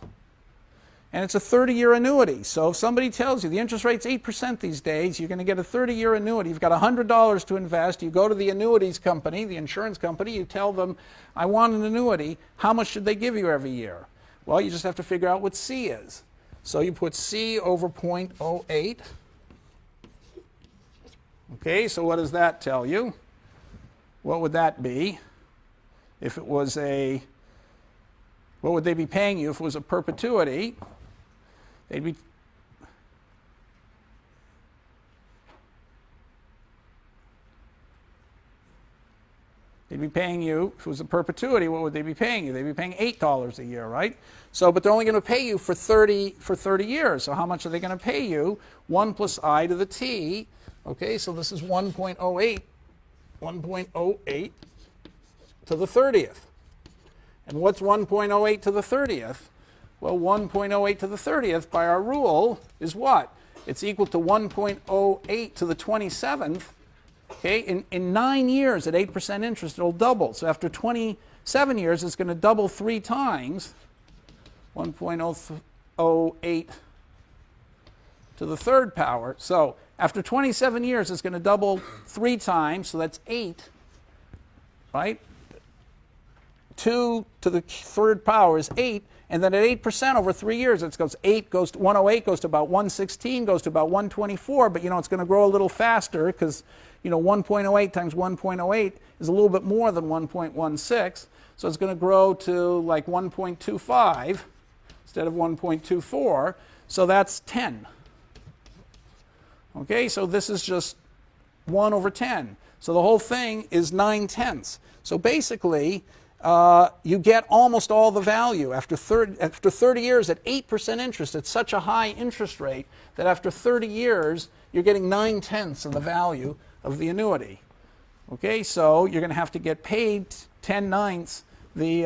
and it's a 30-year annuity. So if somebody tells you the interest rate's 8% these days, you're going to get a 30-year annuity. You've got $100 to invest. You go to the annuities company, the insurance company, you tell them, I want an annuity. How much should they give you every year? Well, you just have to figure out what C is. So you put C over 0.08. Okay, so what does that tell you? What would that be if it was a, what would they be paying you if it was a perpetuity? They'd be, paying you, if it was a perpetuity, what would they be paying you? They'd be paying $8 a year, right? So, but they're only going to pay you for 30 years. So how much are they going to pay you? 1 plus I to the t. Okay, so this is 1.08 to the 30th. And what's 1.08 to the 30th? Well, 1.08 to the 30th by our rule is what? It's equal to 1.08 to the 27th. Okay, in 9 years at 8% interest, it'll double. So after 27 years, it's going to double 3 times. 1.08 to the 3rd power. So after 27 years, it's going to double 3 times. So that's 8, right? 2 to the 3rd power is 8. And then at 8% over 3 years, it goes 8 goes to 108 goes to about 116 goes to about 124. But you know it's going to grow a little faster because 1.08 times 1.08 is a little bit more than 1.16. So it's going to grow to like 1.25 instead of 1.24. So that's 10. Okay, so this is just 1 over 10. So the whole thing is 9/10. So basically, you get almost all the value after 30 years at 8% interest. It's such a high interest rate that after 30 years, you're getting 9/10 of the value of the annuity. Okay, so you're going to have to get paid 10/9 the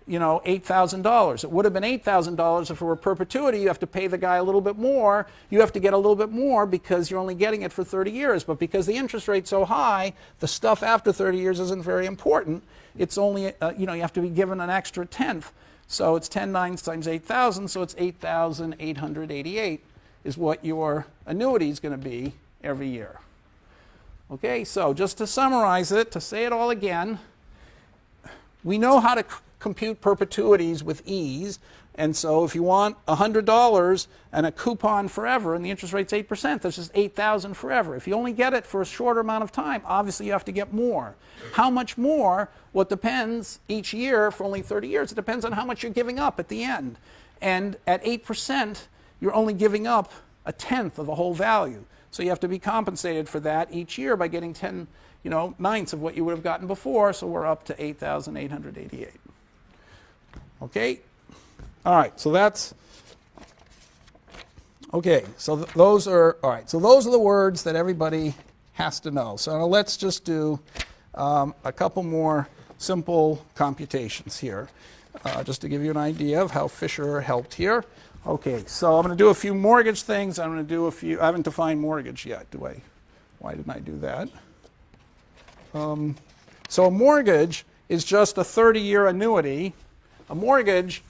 $8,000. It would have been $8,000 if it were perpetuity. You have to pay the guy a little bit more. You have to get a little bit more because you're only getting it for 30 years. But because the interest rate's so high, the stuff after 30 years isn't very important. It's only, you have to be given an extra 1/10. So it's 10/9 times 8,000, so it's 8,888 is what your annuity is going to be every year. Okay, so just to summarize it, to say it all again, we know how to compute perpetuities with ease, And so if you want $100 and a coupon forever and the interest rate's 8%, that's just $8,000 forever. If you only get it for a shorter amount of time, obviously you have to get more. How much more? Well, it depends each year for only 30 years. It depends on how much you're giving up at the end. And at 8%, you're only giving up a tenth of the whole value. So you have to be compensated for that each year by getting 10 ninths of what you would have gotten before. So we're up to 8,888. Okay? All right, so that's, okay, so those are, all right, so those are the words that everybody has to know. So now let's just do a couple more simple computations here, just to give you an idea of how Fisher helped here. Okay, so I'm going to do a few mortgage things. I'm going to do a few, I haven't defined mortgage yet, do I? Why didn't I do that? So a mortgage is just a 30-year annuity. A mortgage,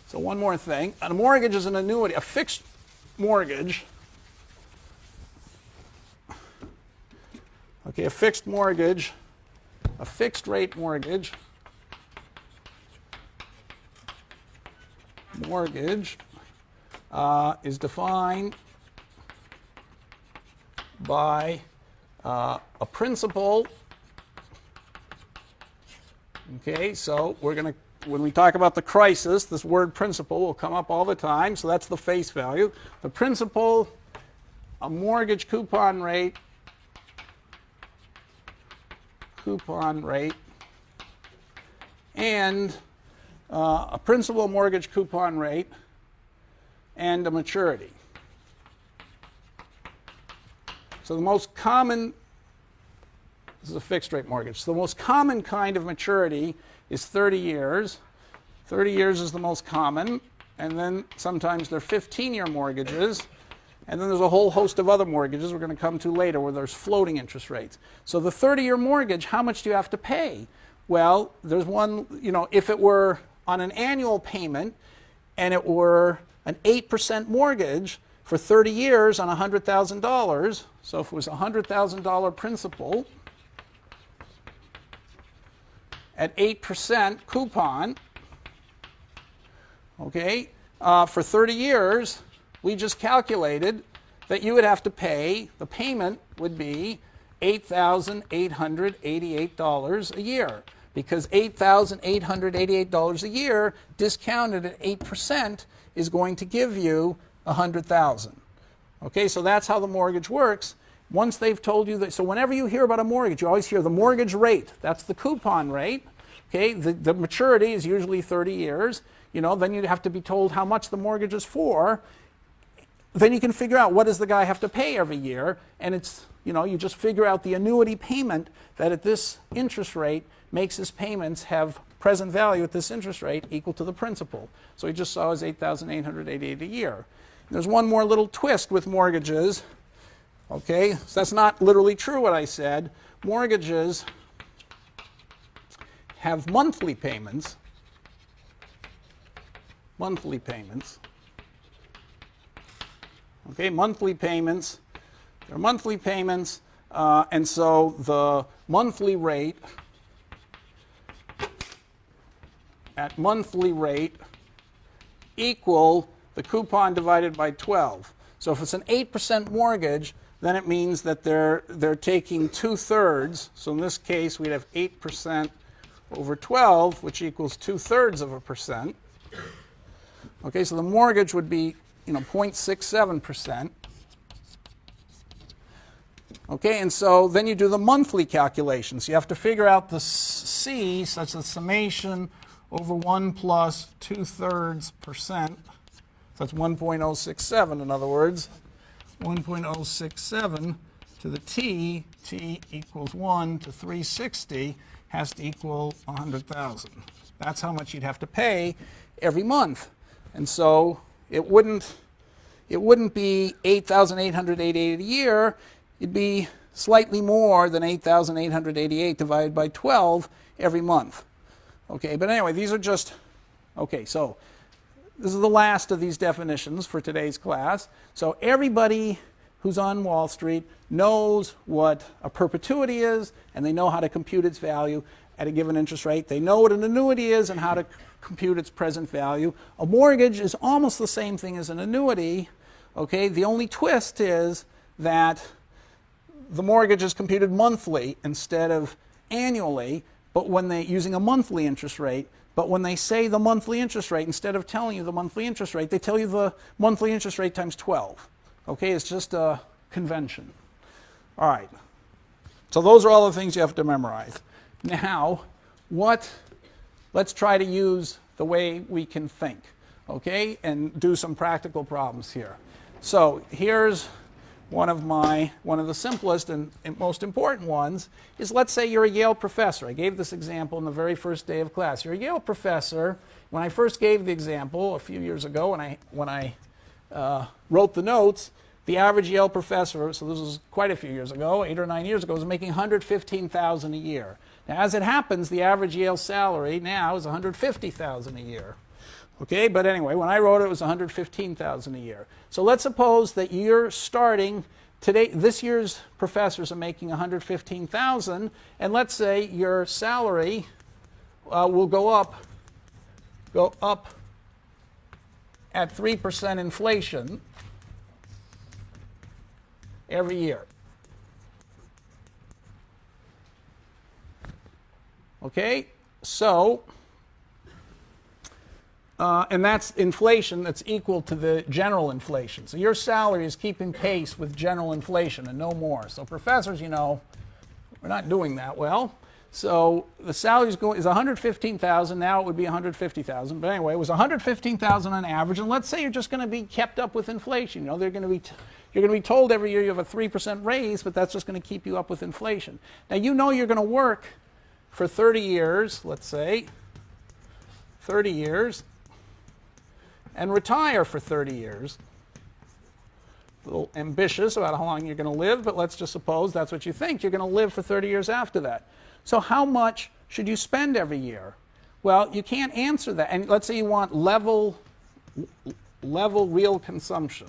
so one more thing. A mortgage is an annuity, a fixed mortgage. Okay, a fixed mortgage, a fixed rate mortgage. Mortgage is defined by a principal. Okay, so we're going to, when we talk about the crisis, this word principal will come up all the time, so that's the face value. The principal, a mortgage coupon rate, and a principal mortgage coupon rate, and a maturity. So the most common, this is a fixed rate mortgage. So the most common kind of maturity is 30 years. 30 years is the most common, and then sometimes they're 15-year mortgages, and then there's a whole host of other mortgages we're going to come to later where there's floating interest rates. So the 30-year mortgage, how much do you have to pay? Well, there's one, if it were on an annual payment and it were an 8% mortgage for 30 years on $100,000, so if it was $100,000 principal at 8% coupon, okay, for 30 years, we just calculated that you would have to pay, the payment would be $8,888 a year, because $8,888 a year discounted at 8% is going to give you $100,000. Okay, so that's how the mortgage works. Once they've told you that, so whenever you hear about a mortgage, you always hear the mortgage rate. That's the coupon rate. Okay, the maturity is usually 30 years. Then you'd have to be told how much the mortgage is for. Then you can figure out what does the guy have to pay every year, and it's, you just figure out the annuity payment that at this interest rate makes his payments have present value at this interest rate equal to the principal. So he just saw his $8,888 a year. There's one more little twist with mortgages. Okay, so that's not literally true what I said. Mortgages have monthly payments. Monthly payments. Okay, monthly payments. They're monthly payments, and so the monthly rate at monthly rate equal the coupon divided by 12. So if it's an 8% mortgage, then it means that they're taking 2/3. So in this case, we'd have 8% over 12, which equals 2/3%. Okay, so the mortgage would be 0.67%. Okay, and so then you do the monthly calculations. You have to figure out the C, such as summation over 1 plus 2/3%. So that's 1.067, in other words. 1.067 to the t equals 1 to 360 has to equal 100,000. That's how much you'd have to pay every month. And so it wouldn't be 8,888 a year. It'd be slightly more than 8,888 divided by 12 every month. Okay, but anyway, these are just, okay, so this is the last of these definitions for today's class. So everybody who's on Wall Street knows what a perpetuity is, and they know how to compute its value. at a given interest rate. They know what an annuity is and how to compute its present value. A mortgage is almost the same thing as an annuity. Okay, the only twist is that the mortgage is computed monthly instead of annually, but when they using a monthly interest rate. But when they say the monthly interest rate, instead of telling you the monthly interest rate, they tell you the monthly interest rate times 12. Okay, it's just a convention. All right. So those are all the things you have to memorize. Now, let's try to use the way we can think, okay, and do some practical problems here. So here's one of the simplest and most important ones is, let's say you're a Yale professor. I gave this example in the very first day of class. You're a Yale professor. When I first gave the example a few years ago, when I wrote the notes, the average Yale professor, so this was quite a few years ago, 8 or 9 years ago, was making $115,000 a year. Now, as it happens, the average Yale salary now is $150,000 a year. Okay, but anyway, when I wrote it, it was $115,000 a year. So let's suppose that you're starting today. This year's professors are making $115,000, and let's say your salary will go up at 3% inflation every year. Okay, so and that's inflation that's equal to the general inflation. So your salary is keeping pace with general inflation and no more. So professors, you know, we're not doing that well. So the salary is $115,000. Now it would be $150,000. But anyway, it was $115,000 on average. And let's say you're just going to be kept up with inflation. You know, you're going to be told every year you have a 3% raise, but that's just going to keep you up with inflation. Now you know you're going to work for 30 years, let's say, 30 years, and retire for 30 years. A little ambitious about how long you're going to live, but let's just suppose that's what you think. You're going to live for 30 years after that. So how much should you spend every year? Well, you can't answer that. And let's say you want level real consumption.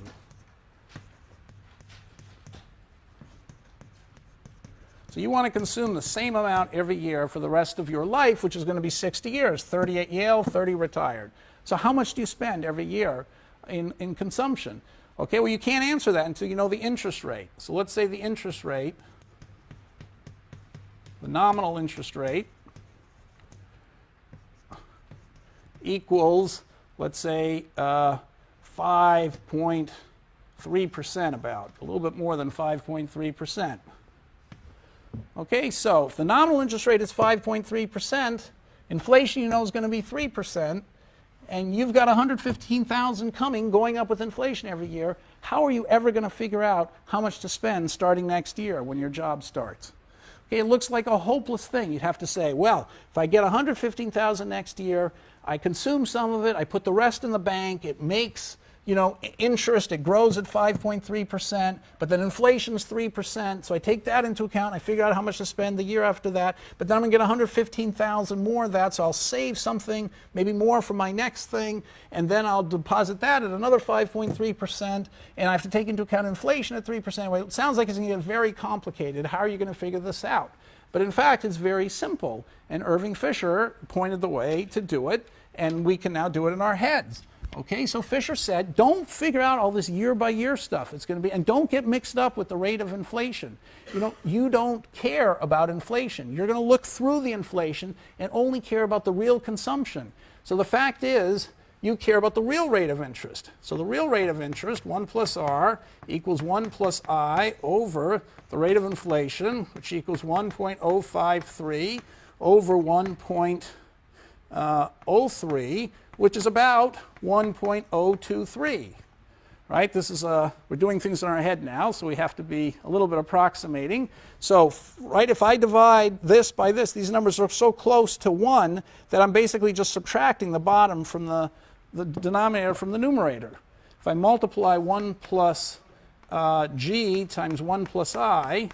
So you want to consume the same amount every year for the rest of your life, which is going to be 60 years, 30 at Yale, 30 retired. So how much do you spend every year in consumption? Okay, well, you can't answer that until you know the interest rate. So let's say the interest rate, the nominal interest rate, equals, let's say, 5.3% about, a little bit more than 5.3%. Okay, so if the nominal interest rate is 5.3%, inflation, you know, is going to be 3%, and you've got $115,000 coming, going up with inflation every year. How are you ever going to figure out how much to spend starting next year when your job starts? Okay, it looks like a hopeless thing. You'd have to say, well, if I get $115,000 next year, I consume some of it, I put the rest in the bank, it makes, you know, interest, it grows at 5.3%, but then inflation is 3%, so I take that into account, I figure out how much to spend the year after that, but then I'm going to get $115,000 more of that, so I'll save something, maybe more for my next thing, and then I'll deposit that at another 5.3%, and I have to take into account inflation at 3%. Well, it sounds like it's going to get very complicated. How are you going to figure this out? But in fact, it's very simple, and Irving Fisher pointed the way to do it, and we can now do it in our heads. Okay, so Fisher said, don't figure out all this year-by-year stuff. It's going to be, and don't get mixed up with the rate of inflation. You don't care about inflation. You're going to look through the inflation and only care about the real consumption. So the fact is, you care about the real rate of interest. So the real rate of interest, 1 plus r, equals 1 plus I over the rate of inflation, which equals 1.053 over 1.03, which is about 1.023, right? This is we're doing things in our head now, so we have to be a little bit approximating. So, right, if I divide this by this, these numbers are so close to 1 that I'm basically just subtracting the bottom from the denominator from the numerator. If I multiply 1 plus g times 1 plus I,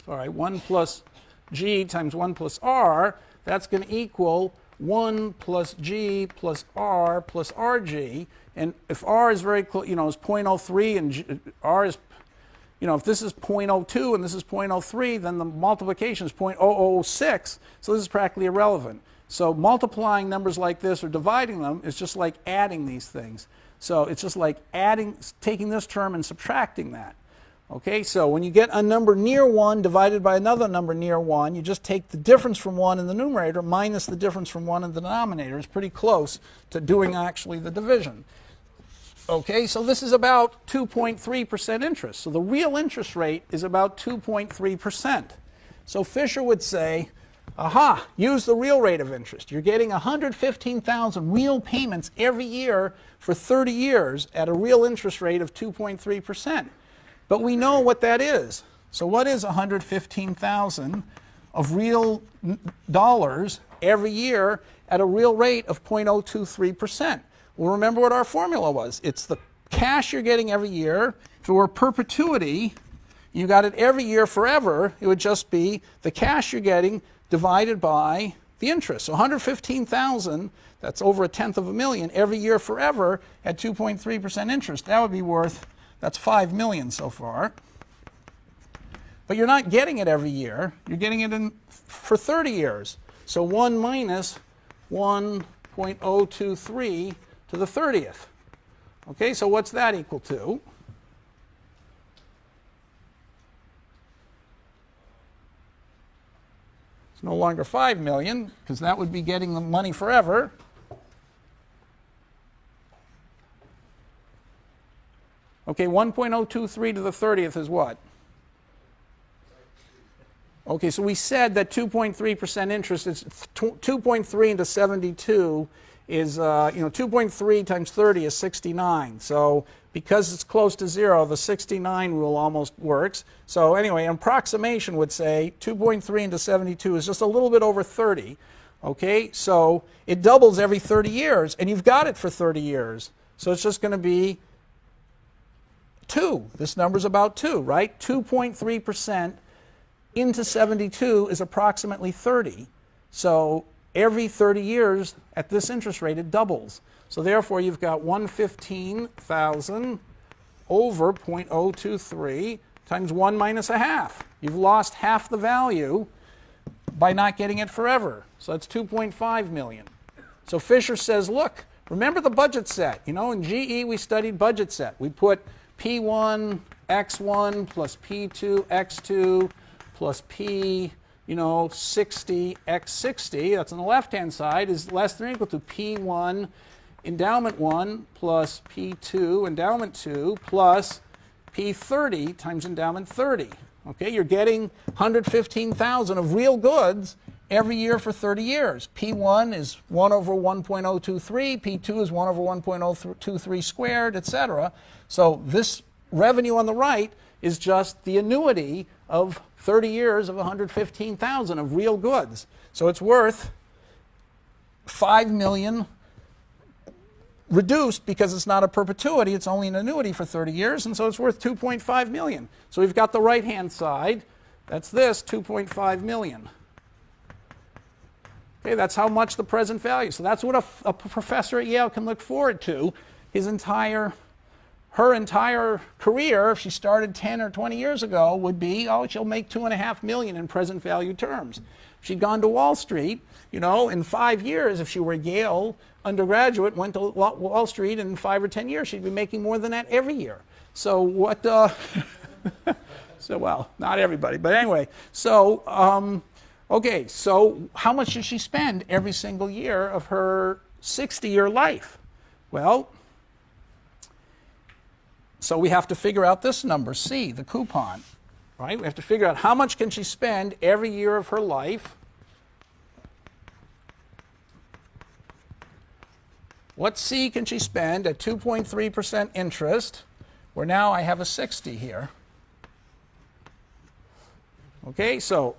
all right, 1 plus g times 1 plus r, that's going to equal 1 plus g plus r plus rg, and if r is very close, you know, is 0.03 and r is if this is 0.02 and this is 0.03, then the multiplication is 0.006, so this is practically irrelevant. So multiplying numbers like this or dividing them is just like adding these things. So it's just like taking this term and subtracting that. Okay, so when you get a number near 1 divided by another number near 1, you just take the difference from 1 in the numerator minus the difference from 1 in the denominator. It's pretty close to doing actually the division. Okay, so this is about 2.3% interest. So the real interest rate is about 2.3%. So Fisher would say, aha, use the real rate of interest. You're getting 115,000 real payments every year for 30 years at a real interest rate of 2.3%. But we know what that is. So what is 115,000 of real dollars every year at a real rate of 0.023%? Well, remember what our formula was. It's the cash you're getting every year. If it were perpetuity, you got it every year forever, it would just be the cash you're getting divided by the interest. So 115,000, that's over 1/10 of a million, every year forever at 2.3% interest. That would be worth, that's 5 million so far. But you're not getting it every year. You're getting it for 30 years. So 1 minus 1.023 to the 30th. Okay, so what's that equal to? It's no longer 5 million, because that would be getting the money forever. Okay, 1.023 to the 30th is what? Okay, so we said that 2.3% interest is 2.3 into 72 is, 2.3 times 30 is 69. So because it's close to 0, the 69 rule almost works. So anyway, an approximation would say 2.3 into 72 is just a little bit over 30. Okay, so it doubles every 30 years, and you've got it for 30 years. So it's just going to be 2. This number's about 2, right? 2.3% into 72 is approximately 30. So every 30 years at this interest rate, it doubles. So therefore, you've got 115,000 over 0.023 times 1 minus a half. You've lost half the value by not getting it forever. So that's 2.5 million. So Fisher says, look, remember the budget set. In GE, we studied budget set. We put P1 X1 plus P2 X2 plus P 60 x 60, that's on the left-hand side, is less than or equal to P1 endowment 1 plus P2 endowment 2 plus P30 times endowment 30. Okay, you're getting 115,000 of real goods every year for 30 years. P1 is 1 over 1.023, P2 is 1 over 1.023 squared, etc. So this revenue on the right is just the annuity of 30 years of 115,000 of real goods. So it's worth 5 million reduced because it's not a perpetuity, it's only an annuity for 30 years, and so it's worth 2.5 million. So we've got the right-hand side, that's this, 2.5 million. Okay, that's how much the present value. So that's what a professor at Yale can look forward to her entire career, if she started 10 or 20 years ago, would be, she'll make 2.5 million in present value terms. If she'd gone to Wall Street, in 5 years, if she were a Yale undergraduate, went to Wall Street, in 5 or 10 years, she'd be making more than that every year. So what, well, not everybody, but anyway. So, okay, so how much did she spend every single year of her 60-year life? Well, so we have to figure out this number, C, the coupon, right? We have to figure out how much can she spend every year of her life. What C can she spend at 2.3% interest, where now I have a 60 here. Okay, so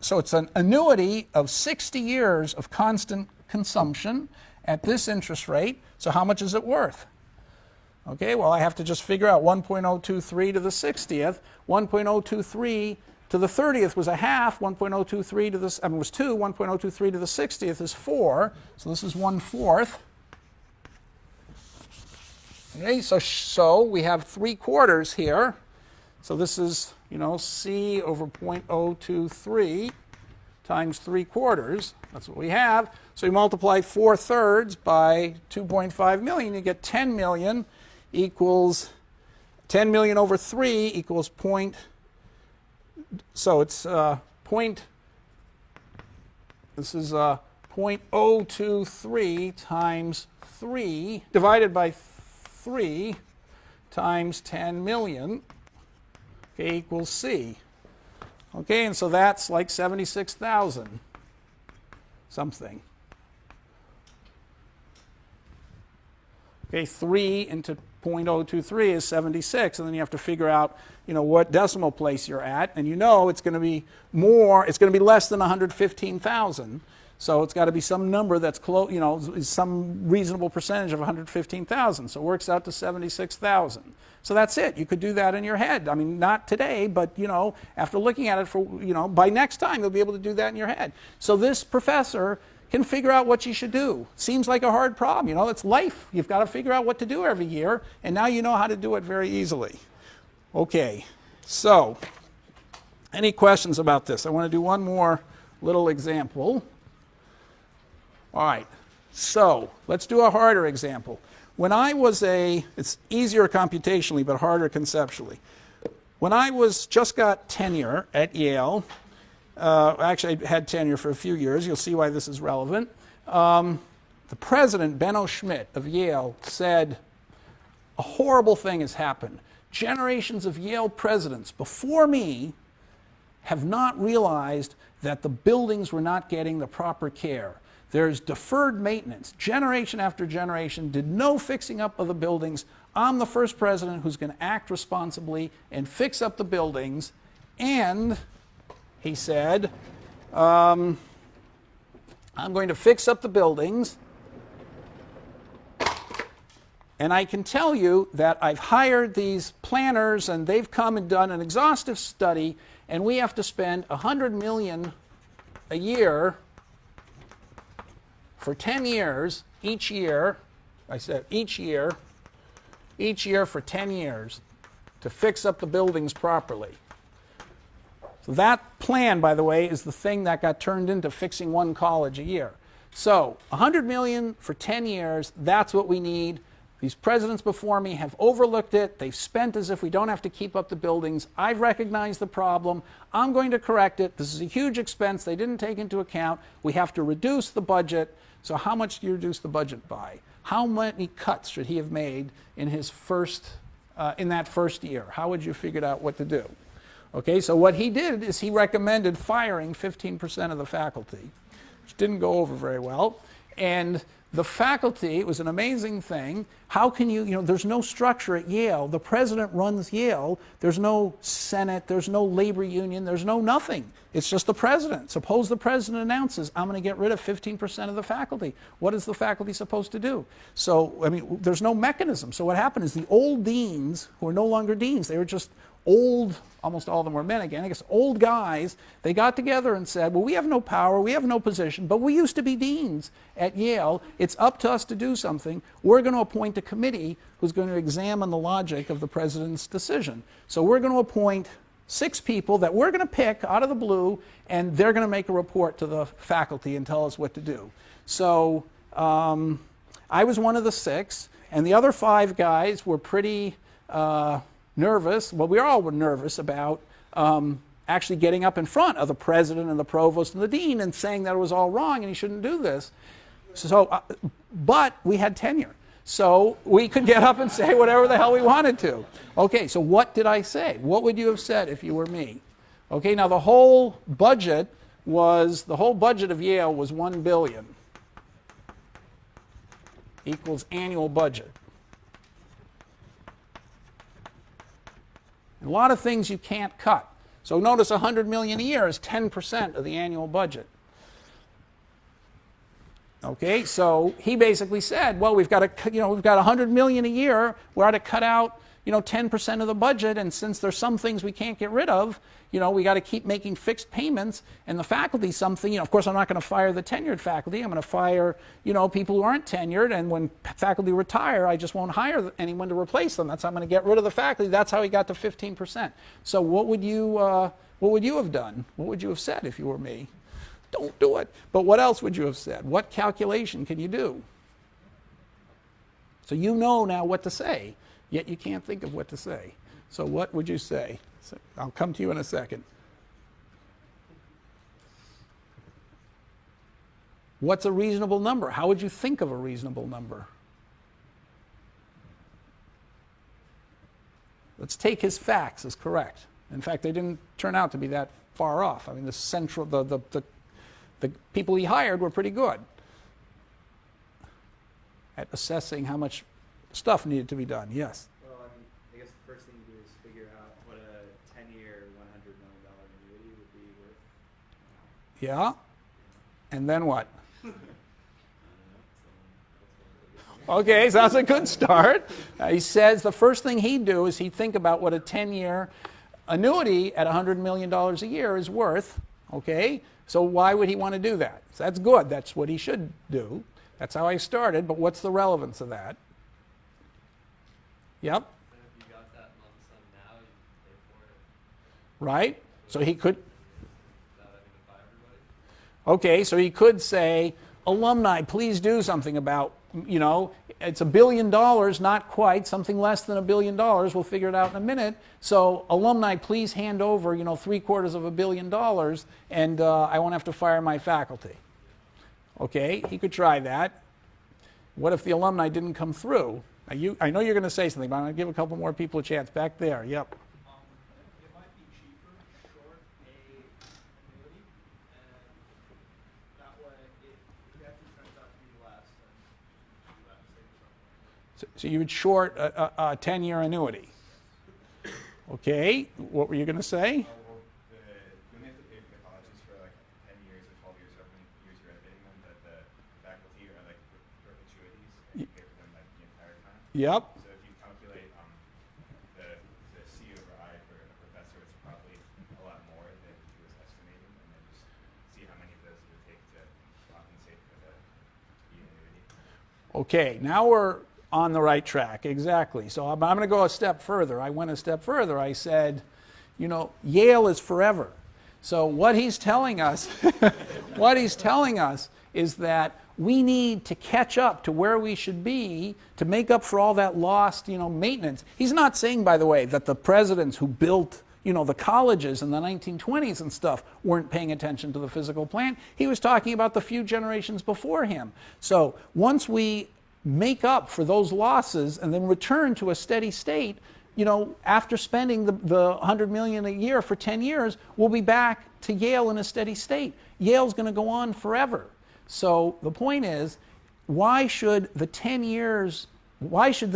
it's an annuity of 60 years of constant consumption at this interest rate. So how much is it worth? Okay, well, I have to just figure out 1.023 to the 60th. 1.023 to the 30th was a half. 1.023 to the, was 2. 1.023 to the 60th is 4. So this is 1/4. Okay, so we have 3/4 here. So this is, C over 0.023 times 3/4. That's what we have. So you multiply 4/3 by 2.5 million, you get 10 million equals 10 million over 3 equals point. So it's this is 0.023 times 3 divided by 3 times 10 million, okay, equals C. Okay, and so that's like 76,000 something. Okay, 3 into 0.023 is 76, and then you have to figure out, what decimal place you're at, and it's going to be more, it's going to be less than 115,000. So it's got to be some number that's close, some reasonable percentage of 115,000. So it works out to 76,000. So that's it. You could do that in your head. I mean, not today, but after looking at it for, by next time you'll be able to do that in your head. So this professor can figure out what you should do. Seems like a hard problem. It's life. You've got to figure out what to do every year, and now you know how to do it very easily. Okay, so any questions about this? I want to do one more little example. All right, so let's do a harder example. When I was it's easier computationally but harder conceptually. When I just got tenure at Yale, actually I had tenure for a few years, you'll see why this is relevant. The president, Benno Schmidt of Yale, said, a horrible thing has happened. Generations of Yale presidents before me have not realized that the buildings were not getting the proper care. There's deferred maintenance. Generation after generation did no fixing up of the buildings. I'm the first president who's going to act responsibly and fix up the buildings. And he said, I'm going to fix up the buildings. And I can tell you that I've hired these planners, and they've come and done an exhaustive study, and we have to spend $100 million a year for 10 years, each year, I said each year for 10 years to fix up the buildings properly. So that plan, by the way, is the thing that got turned into fixing one college a year. So $100 million for 10 years, that's what we need. These presidents before me have overlooked it. They've spent as if we don't have to keep up the buildings. I've recognized the problem. I'm going to correct it. This is a huge expense they didn't take into account. We have to reduce the budget. So how much do you reduce the budget by? How many cuts should he have made in his in that first year? How would you figure out what to do? Okay, so what he did is he recommended firing 15% of the faculty, which didn't go over very well. And the faculty, it was an amazing thing. How can there's no structure at Yale. The president runs Yale. There's no Senate. There's no labor union. There's no nothing. It's just the president. Suppose the president announces, I'm going to get rid of 15% of the faculty. What is the faculty supposed to do? So, there's no mechanism. So what happened is the old deans, who are no longer deans, they were just old, almost all of them were men again, I guess old guys, they got together and said, well, we have no power, we have no position, but we used to be deans at Yale. It's up to us to do something. We're going to appoint a committee who's going to examine the logic of the president's decision. So we're going to appoint 6 people that we're going to pick out of the blue, and they're going to make a report to the faculty and tell us what to do. So I was one of the 6, and the other 5 guys were pretty nervous. Well, we all were nervous about actually getting up in front of the president and the provost and the dean and saying that it was all wrong and he shouldn't do this. So, but we had tenure. So we could get up and say whatever the hell we wanted to. Okay, so what did I say? What would you have said if you were me? Okay, now the whole budget of Yale was $1 billion equals annual budget. A lot of things you can't cut. So notice $100 million a year is 10% of the annual budget. Okay, so he basically said, well, we've got $100 million a year. We ought to cut out, 10% of the budget, and since there's some things we can't get rid of, we got to keep making fixed payments, and the faculty something, of course I'm not going to fire the tenured faculty, I'm going to fire, people who aren't tenured, and when faculty retire, I just won't hire anyone to replace them. That's how I'm going to get rid of the faculty. That's how he got to 15%. So what would you have done? What would you have said if you were me? Don't do it. But what else would you have said? What calculation can you do? So you know now what to say, yet you can't think of what to say. So what would you say? So I'll come to you in a second. What's a reasonable number? How would you think of a reasonable number? Let's take his facts as correct. In fact, they didn't turn out to be that far off. I mean, the people he hired were pretty good at assessing how much stuff needed to be done. Yes? Well, I guess the first thing you do is figure out what a 10-year, $100 million annuity would be worth. Yeah? And then what? Okay, so that's a good start. He says the first thing he'd do is he'd think about what a 10-year annuity at $100 million a year is worth. Okay? So why would he want to do that? So that's good. That's what he should do. That's how I started, but what's the relevance of that? Yep. And if you got that lump sum now, you can pay for it. Right? So he could... Without having to fire everybody. Okay, so he could say, alumni, please do something about, it's $1 billion, not quite, something less than $1 billion. We'll figure it out in a minute. So alumni, please hand over, $750 million, and I won't have to fire my faculty. Okay, he could try that. What if the alumni didn't come through? Now I know you're going to say something, but I'm going to give a couple more people a chance. Back there, yep. It might be cheaper short a annuity, and that way, if it actually turns out to be less, then you have to save something. So you would short a 10-year annuity. Okay, what were you going to say? Well, you may have to pay for the colleges for like 10 years or 12 years, or how many years you're getting them, that the faculty are like perpetuities, and you pay for them like the entire time. Yep. So if you calculate the C over I for a professor, it's probably a lot more than he was estimating, and then just see how many of those it would take to compensate for the annuity. Okay, now we're on the right track, exactly. So I'm going to go a step further. I went a step further. I said, Yale is forever. So what he's telling us, is that we need to catch up to where we should be to make up for all that lost, maintenance. He's not saying, by the way, that the presidents who built, the colleges in the 1920s and stuff weren't paying attention to the physical plant. He was talking about the few generations before him. So once we make up for those losses and then return to a steady state, after spending the $100 million a year for 10 years, we'll be back to Yale in a steady state. Yale's going to go on forever. So the point is, why should the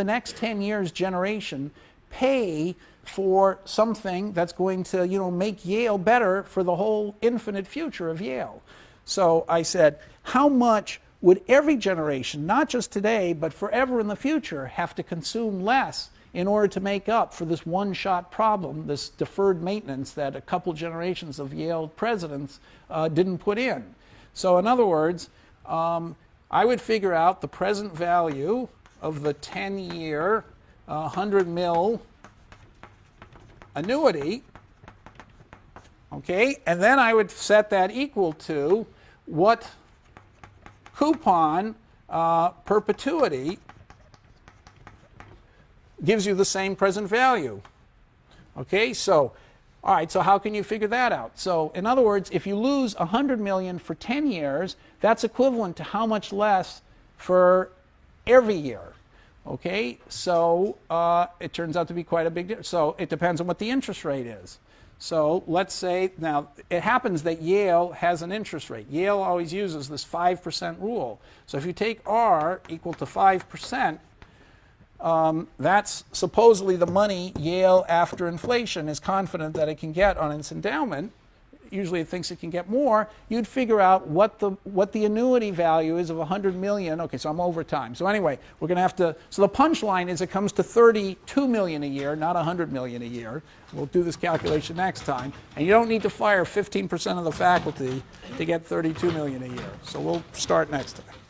next 10 years generation pay for something that's going to, make Yale better for the whole infinite future of Yale? So I said, how much would every generation, not just today, but forever in the future, have to consume less in order to make up for this one-shot problem, this deferred maintenance that a couple generations of Yale presidents didn't put in? So in other words, I would figure out the present value of the 10-year, 100 mil annuity, okay, and then I would set that equal to what coupon perpetuity gives you the same present value. Okay, so, all right, so how can you figure that out? So, in other words, if you lose $100 million for 10 years, that's equivalent to how much less for every year. Okay, so it turns out to be quite a big difference. So it depends on what the interest rate is. So let's say, now it happens that Yale has an interest rate. Yale always uses this 5% rule. So if you take R equal to 5%, that's supposedly the money Yale, after inflation, is confident that it can get on its endowment. usually it thinks it can get more, you'd figure out what the annuity value is of 100 million. Okay, so I'm over time. So anyway, we're going to have to, so the punchline is it comes to 32 million a year, not 100 million a year. We'll do this calculation next time. And you don't need to fire 15% of the faculty to get 32 million a year. So we'll start next time.